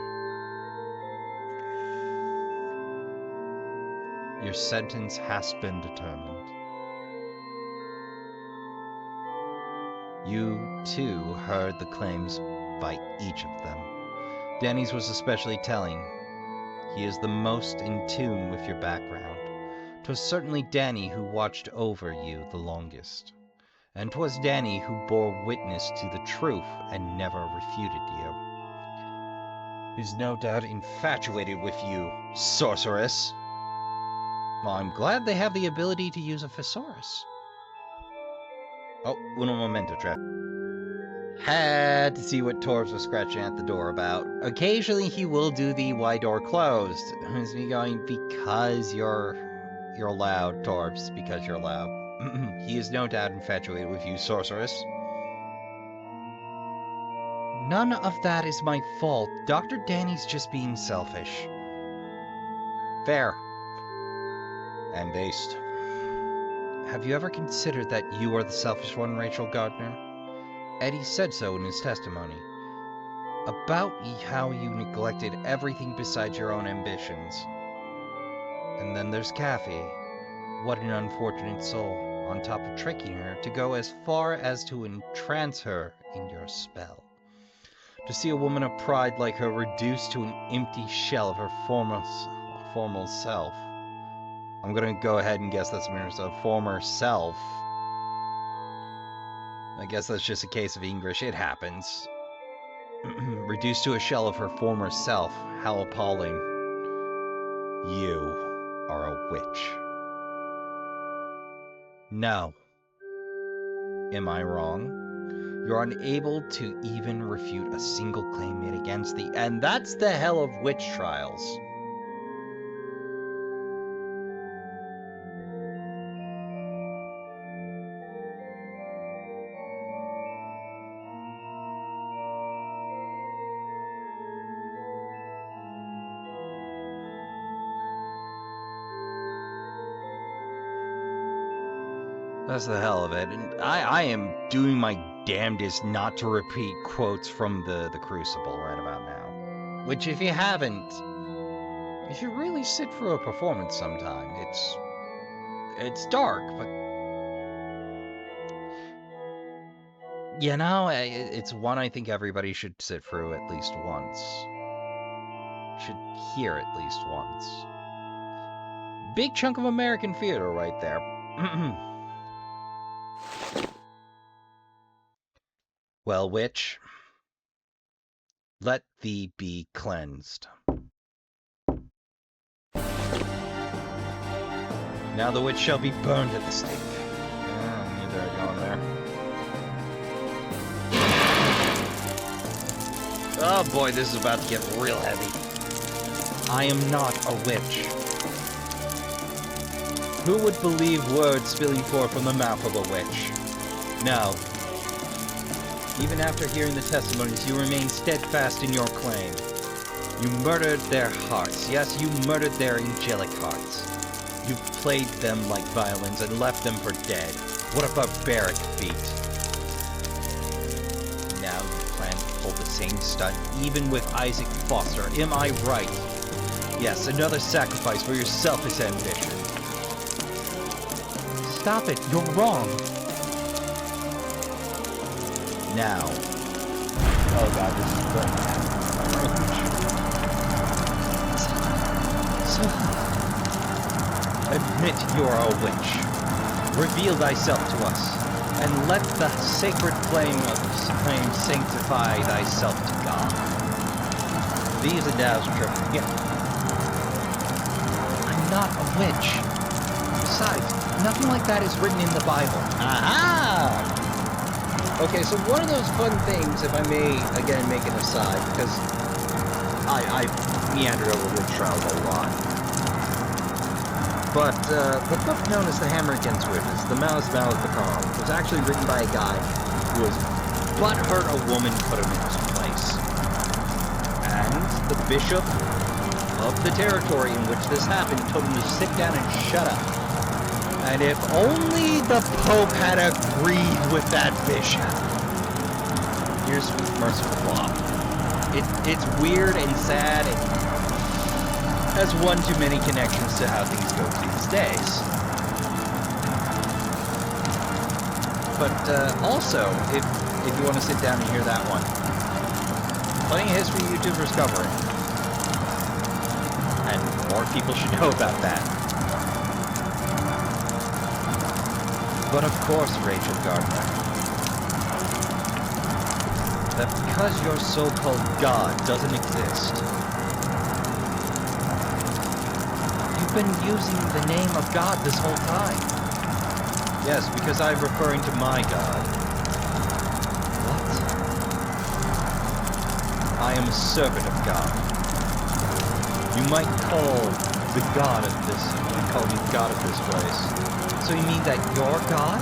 Your sentence has been determined. You, too, heard the claims by each of them. Danny's was especially telling. He is the most in tune with your background. 'Twas certainly Danny who watched over you the longest. And 'twas Danny who bore witness to the truth and never refuted you. He's no doubt infatuated with you, sorceress. Well, I'm glad they have the ability to use a thesaurus. Oh, uno momento, Trev. Had to see what Torbs was scratching at the door about. Occasionally he will do the why door closed. Is me going, because you're loud, Torbs, because you're loud. He is no doubt infatuated with you, sorceress. None of that is my fault. Dr. Danny's just being selfish. Fair. And based. Have you ever considered that you are the selfish one, Rachel Gardner? Eddie said so in his testimony. About how you neglected everything besides your own ambitions. And then there's Cathy. What an unfortunate soul, on top of tricking her to go as far as to entrance her in your spell. To see a woman of pride like her reduced to an empty shell of her former self. I'm gonna go ahead and guess that's a former self. I guess that's just a case of English. It happens. Reduced to a shell of her former self. How appalling. You are a witch. No. Am I wrong? You're unable to even refute a single claim made against thee, and that's the hell of witch trials. That's the hell of it, and I am doing my damnedest not to repeat quotes from the Crucible right about now. Which, if you haven't, you should really sit through a performance sometime. It's dark, but you know, it's one I think everybody should sit through at least once. Should hear at least once. Big chunk of American theater right there. Well, witch, let thee be cleansed. Now the witch shall be burned at the stake. Knew they were going there. Oh boy, this is about to get real heavy. I am not a witch. Who would believe words spilling forth from the mouth of a witch? No. Even after hearing the testimonies, you remain steadfast in your claim. You murdered their hearts. Yes, you murdered their angelic hearts. You played them like violins and left them for dead. What a barbaric feat. Now you plan to pull the same stunt, even with Isaac Foster. Am I right? Yes, another sacrifice for your selfish ambition. Stop it. You're wrong. Now. Oh god, this is good. So, admit you are a witch. Reveal thyself to us, and let the sacred flame sanctify thyself to God. These are Dow's trippy. Yeah. I'm not a witch. Besides, nothing like that is written in the Bible. Aha! Okay, so one of those fun things, if I may, again, make an aside, because I've meandered over witch trials a lot. But the book known as The Hammer Against Witches, The Mouse Mouth the Calm, was actually written by a guy who was butthurt a woman put him in his place. And the bishop of the territory in which this happened told him to sit down and shut up. And if only the Pope had agreed with that bishop. Here's merciful law. It's weird and sad and has one too many connections to how things go these days. But also, if you want to sit down and hear that one, plenty of history YouTubers cover it. And more people should know about that. But of course, Rachel Gardner, that because your so-called God doesn't exist, you've been using the name of God this whole time. Yes, because I'm referring to my God. What? I am a servant of God. You might call the God of this, call me God of this place. So you mean that you're God?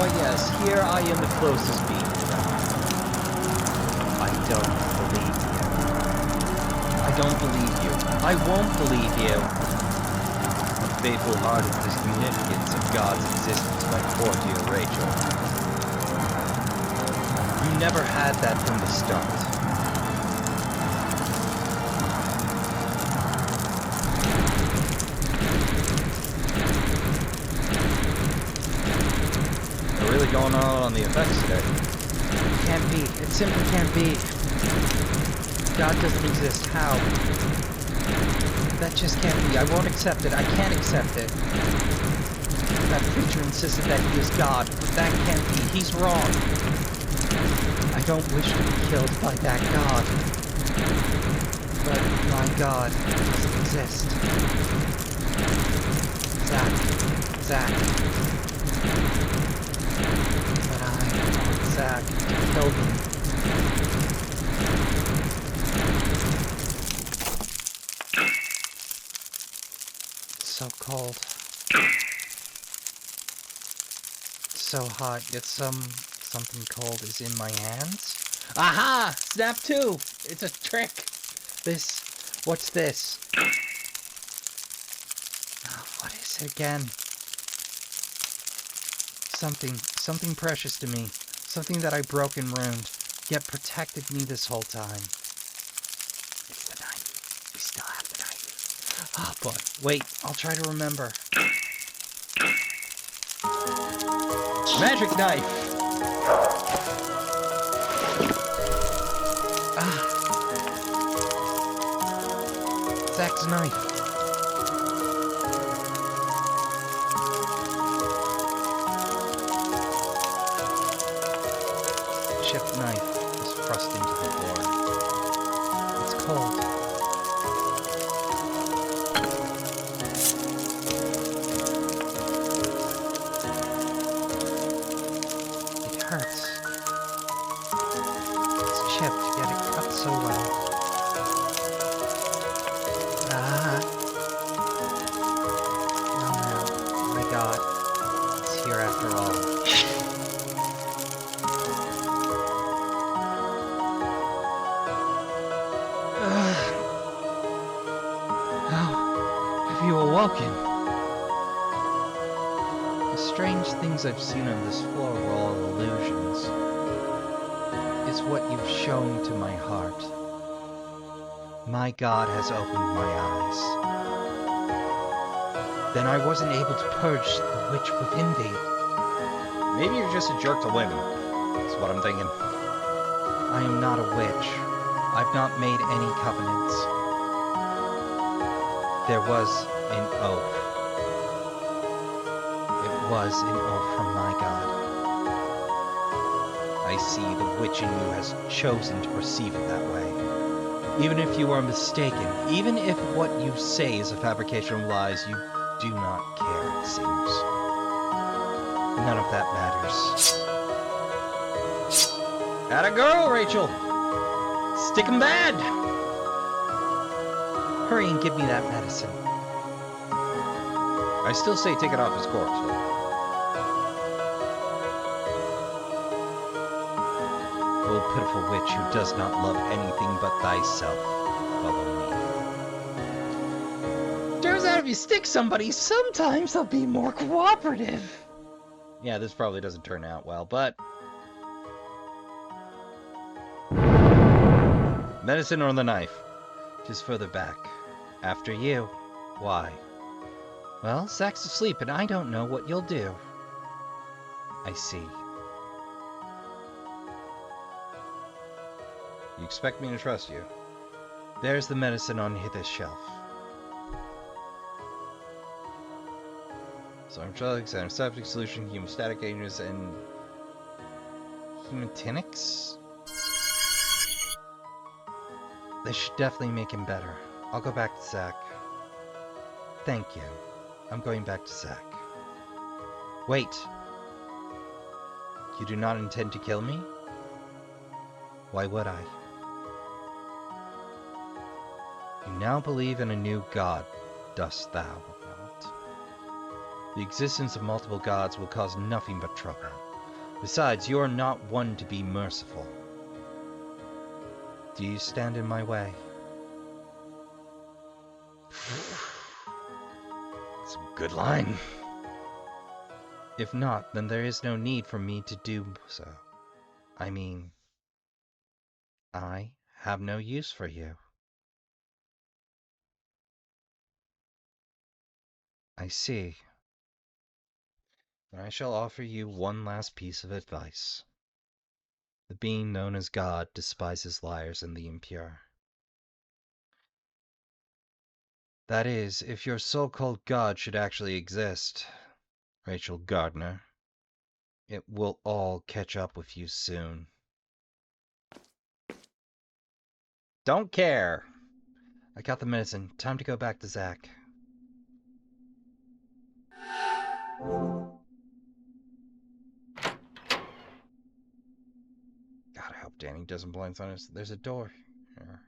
Why yes, here I am the closest being to God. I don't believe you. I don't believe you. I won't believe you. The faithful-hearted significance of God's existence, my poor dear Rachel. You never had that from the start. Going on the effects today. It can't be. It simply can't be. God doesn't exist. How? That just can't be. I won't accept it. I can't accept it. That preacher insisted that he is God, but that can't be. He's wrong. I don't wish to be killed by that God. But my God doesn't exist. Zach. Zach, kill him. It's so cold. It's so hot, yet something cold is in my hands. Aha! Snap 2! It's a trick! What's this? Oh, what is it again? Something precious to me. Something that I broke and ruined, yet protected me this whole time. It's the knife. We still have the knife. Oh boy. Wait, I'll try to remember. Magic knife! Zach's knife. Chipped knife is thrust into the floor. It's cold. It hurts. It's chipped, yet it cuts so well. Oh no, my God, it's here after all. You awoken. The strange things I've seen on this floor were all illusions. It's what you've shown to my heart. My God has opened my eyes. then I wasn't able to purge the witch within thee. Maybe you're just a jerk to women. That's what I'm thinking. I am not a witch. I've not made any covenants. There was an oath. It was an oath from my God. I see the witch in you has chosen to perceive it that way. Even if you are mistaken, even if what you say is a fabrication of lies, you do not care, it seems. None of that matters. Atta girl, Rachel! Stick 'em bad! Hurry and give me that medicine. I still say take it off his corpse, though. O pitiful witch who does not love anything but thyself, follow me. Turns out if you stick somebody, sometimes they'll be more cooperative. Yeah, this probably doesn't turn out well, but... Medicine or the knife? Just further back. After you. Why? Well, Zach's asleep and I don't know what you'll do. I see. You expect me to trust you? There's the medicine on this shelf. Some drugs, antiseptic solution, hemostatic agents, and hematinics? This should definitely make him better. I'll go back to Zach. Thank you. I'm going back to Zach. Wait. You do not intend to kill me? Why would I? You now believe in a new god, dost thou not? The existence of multiple gods will cause nothing but trouble. Besides, you are not one to be merciful. Do you stand in my way? That's a good line. If not, then there is no need for me to do so. I mean, I have no use for you. I see. I shall offer you one last piece of advice. The being known as God despises liars and the impure. That is, if your so-called God should actually exist, Rachel Gardner, it will all catch up with you soon. Don't care. I got the medicine. Time to go back to Zach. God, I hope Danny doesn't blindside us. There's a door here.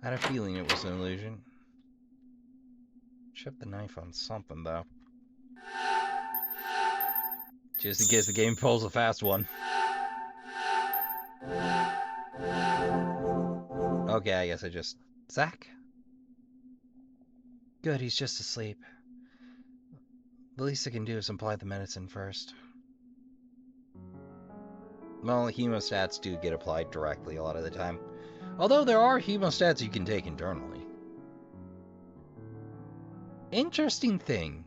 I had a feeling it was an illusion. Chip the knife on something, though. Just in case the game pulls a fast one. Okay, I guess I just... Zach? Good, he's just asleep. The least I can do is apply the medicine first. Well, hemostats do get applied directly a lot of the time. Although there are hemostats you can take internally. Interesting thing.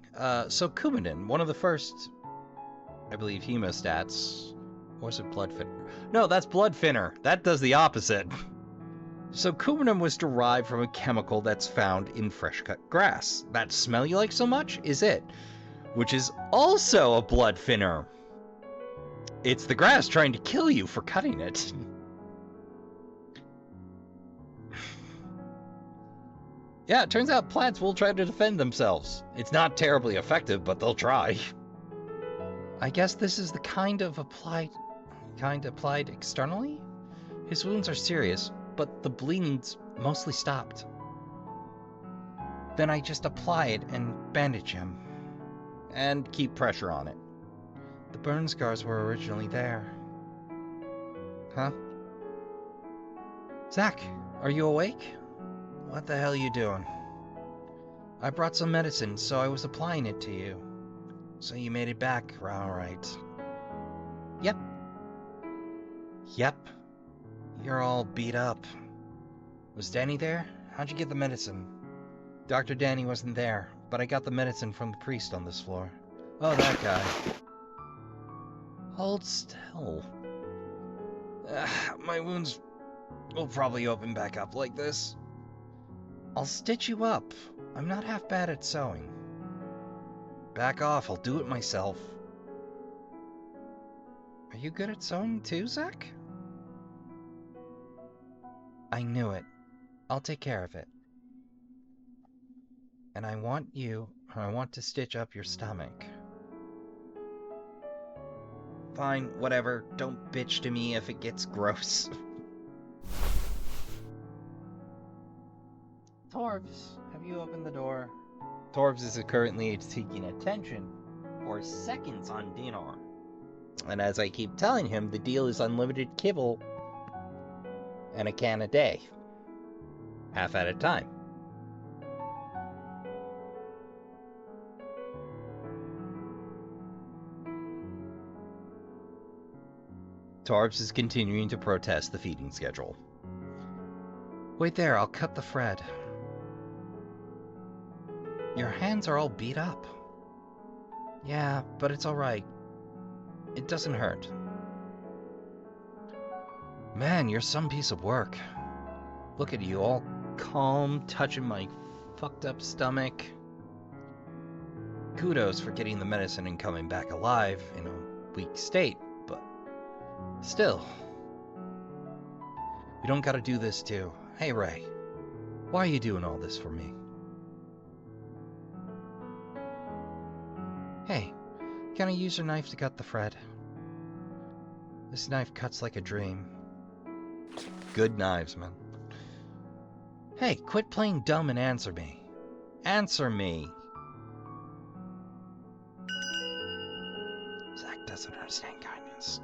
So Coumadin, one of the first, I believe, hemostats. Or is it blood thinner? No, that's blood thinner. That does the opposite. So Coumadin was derived from a chemical that's found in fresh-cut grass. That smell you like so much is it. Which is also a blood thinner. It's the grass trying to kill you for cutting it. Yeah, it turns out plants will try to defend themselves. It's not terribly effective, but they'll try. I guess this is the kind applied externally? His wounds are serious, but the bleeding's mostly stopped. Then I just apply it and bandage him. And keep pressure on it. The burn scars were originally there. Huh? Zach, are you awake? What the hell are you doing? I brought some medicine, so I was applying it to you. So you made it back, alright. Yep. Yep. You're all beat up. Was Danny there? How'd you get the medicine? Dr. Danny wasn't there, but I got the medicine from the priest on this floor. Oh, that guy. Hold still. My wounds will probably open back up like this. I'll stitch you up. I'm not half bad at sewing. Back off, I'll do it myself. Are you good at sewing too, Zach? I knew it. I'll take care of it. And I want to stitch up your stomach. Fine, whatever. Don't bitch to me if it gets gross. Torbs, have you opened the door? Torbs is currently seeking attention for seconds on dinner. And as I keep telling him, the deal is unlimited kibble and a can a day. Half at a time. Torbs is continuing to protest the feeding schedule. Wait there, I'll cut the thread. Your hands are all beat up. Yeah, but it's alright. It doesn't hurt. Man, you're some piece of work. Look at you, all calm, touching my fucked up stomach. Kudos for getting the medicine and coming back alive in a weak state, but still. You don't gotta do this too. Hey, Ray, why are you doing all this for me? Hey, can I use your knife to cut the thread? This knife cuts like a dream. Good knives, man. Hey, quit playing dumb and answer me. Answer me! Zach doesn't understand kindness.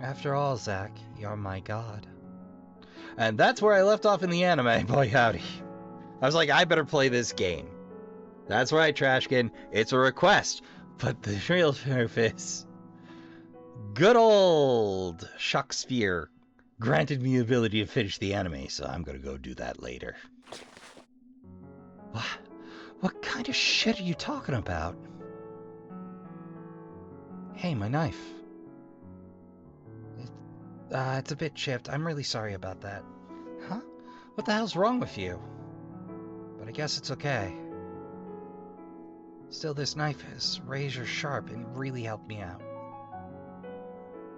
After all, Zach, you're my god. And that's where I left off in the anime, boy howdy. I was like, I better play this game. That's right, Trashkin. It's a request. But the real truth is, good old Shakspier granted me the ability to finish the anime, so I'm gonna go do that later. What kind of shit are you talking about? Hey, my knife. It's a bit chipped. I'm really sorry about that. Huh? What the hell's wrong with you? But I guess it's okay. Still, this knife is razor sharp and really helped me out.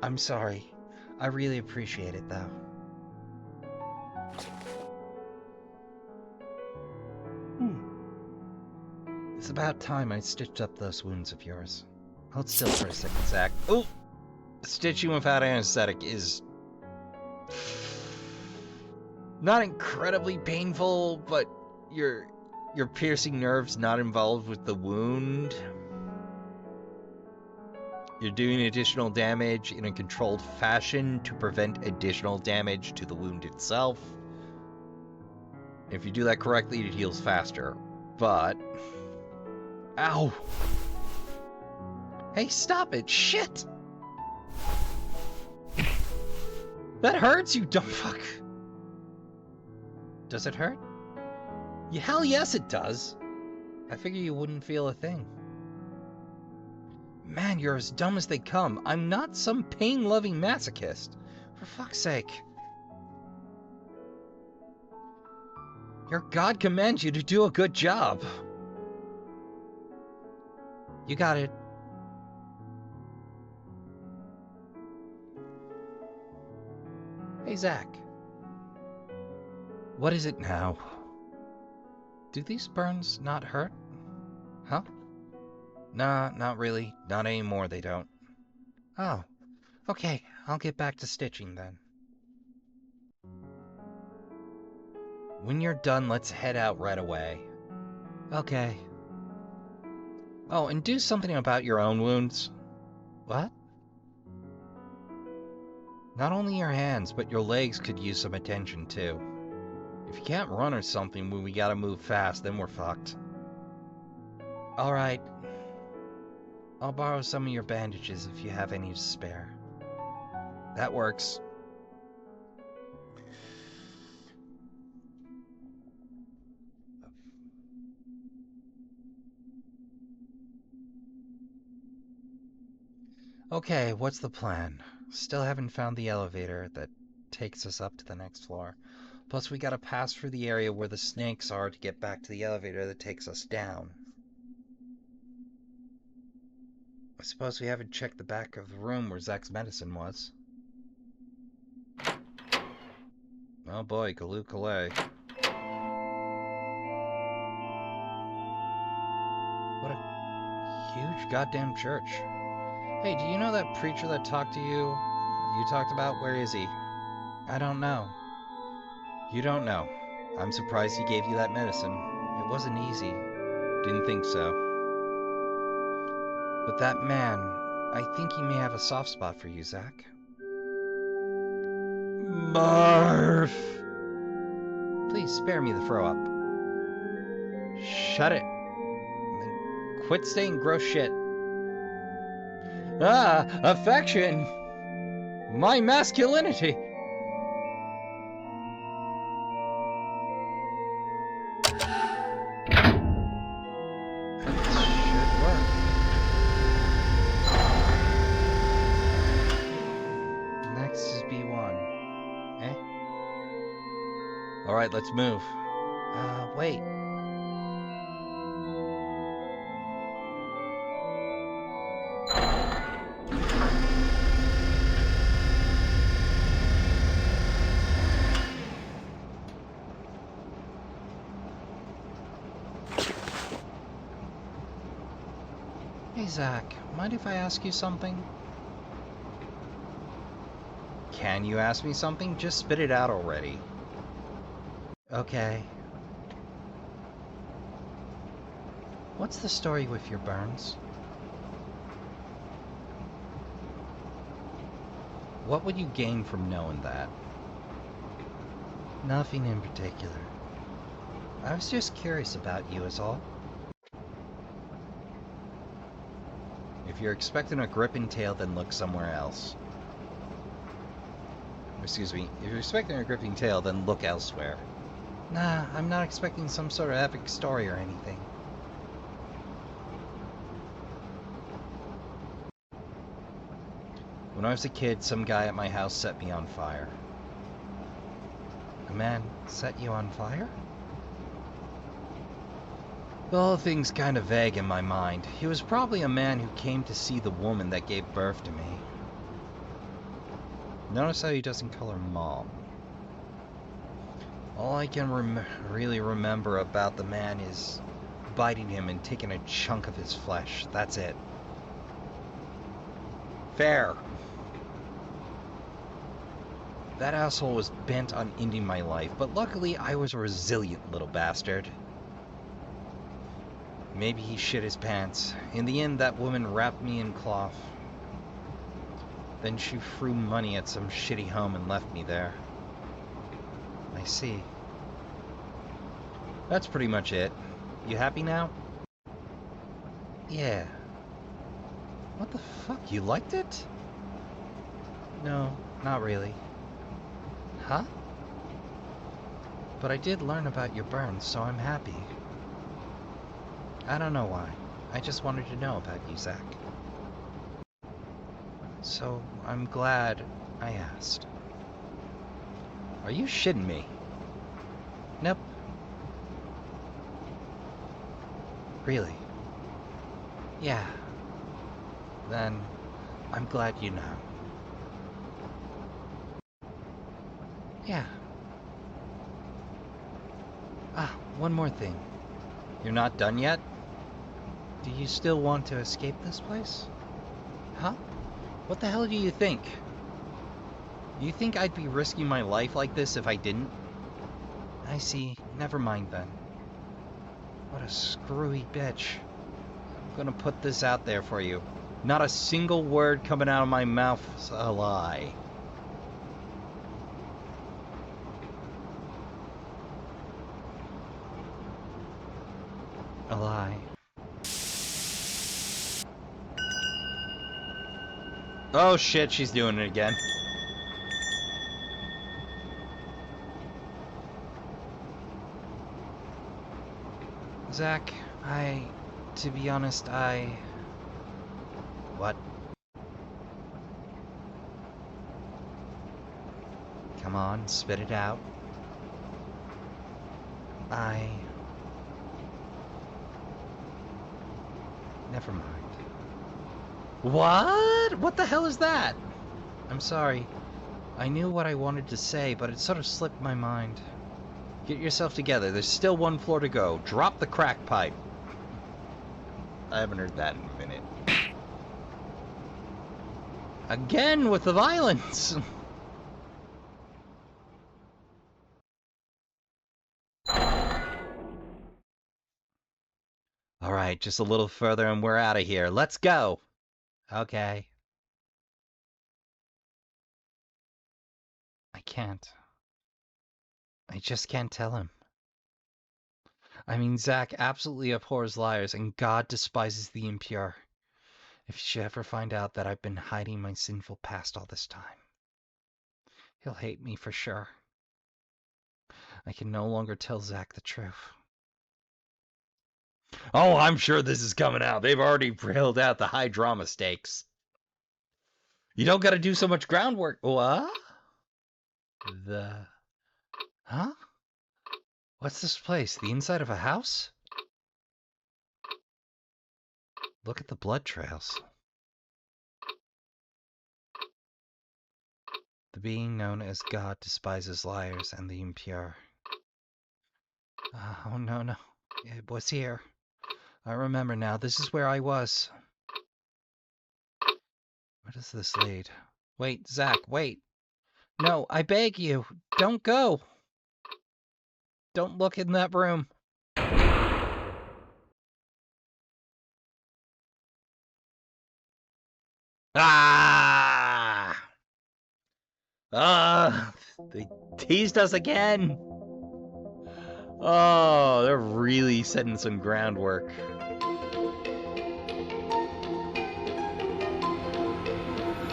I'm sorry. I really appreciate it, though. It's about time I stitched up those wounds of yours. Hold still for a second, Zach. Oh! Stitching without anesthetic is not incredibly painful, but your piercing nerves not involved with the wound. You're doing additional damage in a controlled fashion to prevent additional damage to the wound itself. If you do that correctly, it heals faster. But... Ow! Hey, stop it! Shit! That hurts, you dumb fuck! Does it hurt? Yeah, hell yes it does! I figure you wouldn't feel a thing. Man, you're as dumb as they come. I'm not some pain-loving masochist. For fuck's sake. Your god commands you to do a good job. You got it. Hey, Zach. What is it now? Do these burns not hurt? Huh? Nah, not really. Not anymore, they don't. Oh. Okay, I'll get back to stitching then. When you're done, let's head out right away. Okay. Oh, and do something about your own wounds. What? Not only your hands, but your legs could use some attention too. If you can't run or something when we gotta move fast, then we're fucked. Alright. I'll borrow some of your bandages if you have any to spare. That works. Okay, what's the plan? Still haven't found the elevator that takes us up to the next floor. Plus, we gotta pass through the area where the snakes are to get back to the elevator that takes us down. I suppose we haven't checked the back of the room where Zach's medicine was. Oh boy, Galoo Calais. What a huge goddamn church. Hey, do you know that preacher that talked to you? You talked about? Where is he? I don't know. You don't know. I'm surprised he gave you that medicine. It wasn't easy. Didn't think so. But that man, I think he may have a soft spot for you, Zach. Barf! Please spare me the throw up. Shut it. Then quit saying gross shit. Ah, affection! My masculinity! Alright, let's move. Wait. Hey, Zach, mind if I ask you something? Can you ask me something? Just spit it out already. Okay. What's the story with your burns? What would you gain from knowing that? Nothing in particular. I was just curious about you is all. If you're expecting a gripping tale, then look somewhere else. Excuse me, if you're expecting a gripping tale, then look elsewhere. Nah, I'm not expecting some sort of epic story or anything. When I was a kid, some guy at my house set me on fire. A man set you on fire? The whole thing's kind of vague in my mind. He was probably a man who came to see the woman that gave birth to me. Notice how he doesn't call her Mom. All I can really remember about the man is biting him and taking a chunk of his flesh. That's it. Fair. That asshole was bent on ending my life, but luckily I was a resilient little bastard. Maybe he shit his pants. In the end, that woman wrapped me in cloth. Then she threw money at some shitty home and left me there. I see. That's pretty much it. You happy now? Yeah. What the fuck? You liked it? No, not really. Huh? But I did learn about your burns, so I'm happy. I don't know why. I just wanted to know about you, Zach. So, I'm glad I asked. Are you shitting me? Nope. Really? Yeah. Then, I'm glad you know. Yeah. Ah, one more thing. You're not done yet? Do you still want to escape this place? Huh? What the hell do you think? You think I'd be risking my life like this if I didn't? I see. Never mind then. What a screwy bitch. I'm gonna put this out there for you. Not a single word coming out of my mouth is a lie. A lie. Oh shit, she's doing it again. Zach, to be honest, What? Come on, spit it out. Never mind. What? What the hell is that? I'm sorry. I knew what I wanted to say, but it sort of slipped my mind. Get yourself together. There's still one floor to go. Drop the crack pipe. I haven't heard that in a minute. Again with the violence. Alright, just a little further and we're out of here. Let's go. Okay. I can't. I just can't tell him. I mean, Zach absolutely abhors liars, and God despises the impure. If he should ever find out that I've been hiding my sinful past all this time, he'll hate me for sure. I can no longer tell Zach the truth. Oh, I'm sure this is coming out. They've already railed out the high drama stakes. You don't gotta do so much groundwork. What? Huh? What's this place? The inside of a house? Look at the blood trails. The being known as God despises liars and the impure. Oh, no. It was here. I remember now. This is where I was. Where does this lead? Wait, Zach, wait. No, I beg you. Don't go. Don't look in that room. Ah! They teased us again. Oh, they're really setting some groundwork.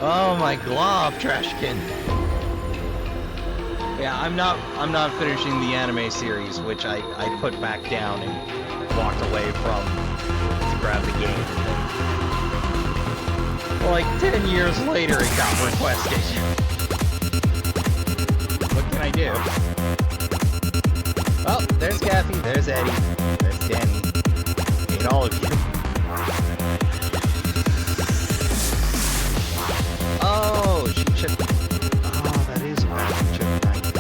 Oh my glove, trashkin. Yeah, I'm not finishing the anime series, which I put back down and walked away from to grab the game. Well, like 10 years later, it got requested. What can I do? Oh, there's Cathy, there's Eddie, there's Danny. Hate all of you. Oh, she chipped. Oh, that is a bad chip knife.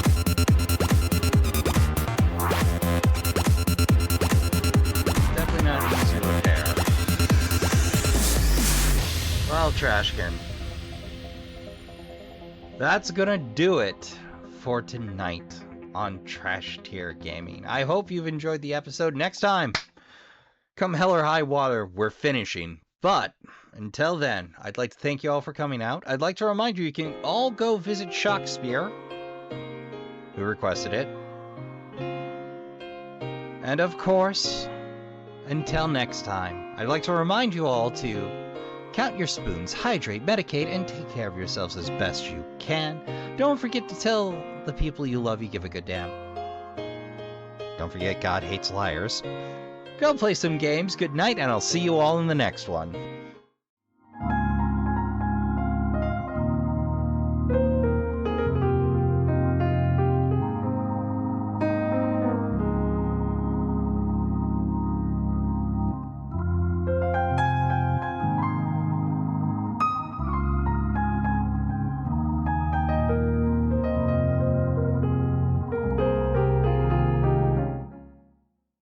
Definitely not easy to repair. Well, trashkin. That's gonna do it for tonight on Trash Tier Gaming. I hope you've enjoyed the episode. Next time, come hell or high water, we're finishing. But until then, I'd like to thank you all for coming out. I'd like to remind you, you can all go visit Shakspier, who requested it. And of course, until next time, I'd like to remind you all to count your spoons, hydrate, medicate, and take care of yourselves as best you can. Don't forget to tell the people you love you give a good damn. Don't forget, God hates liars. Go play some games. Good night, and I'll see you all in the next one.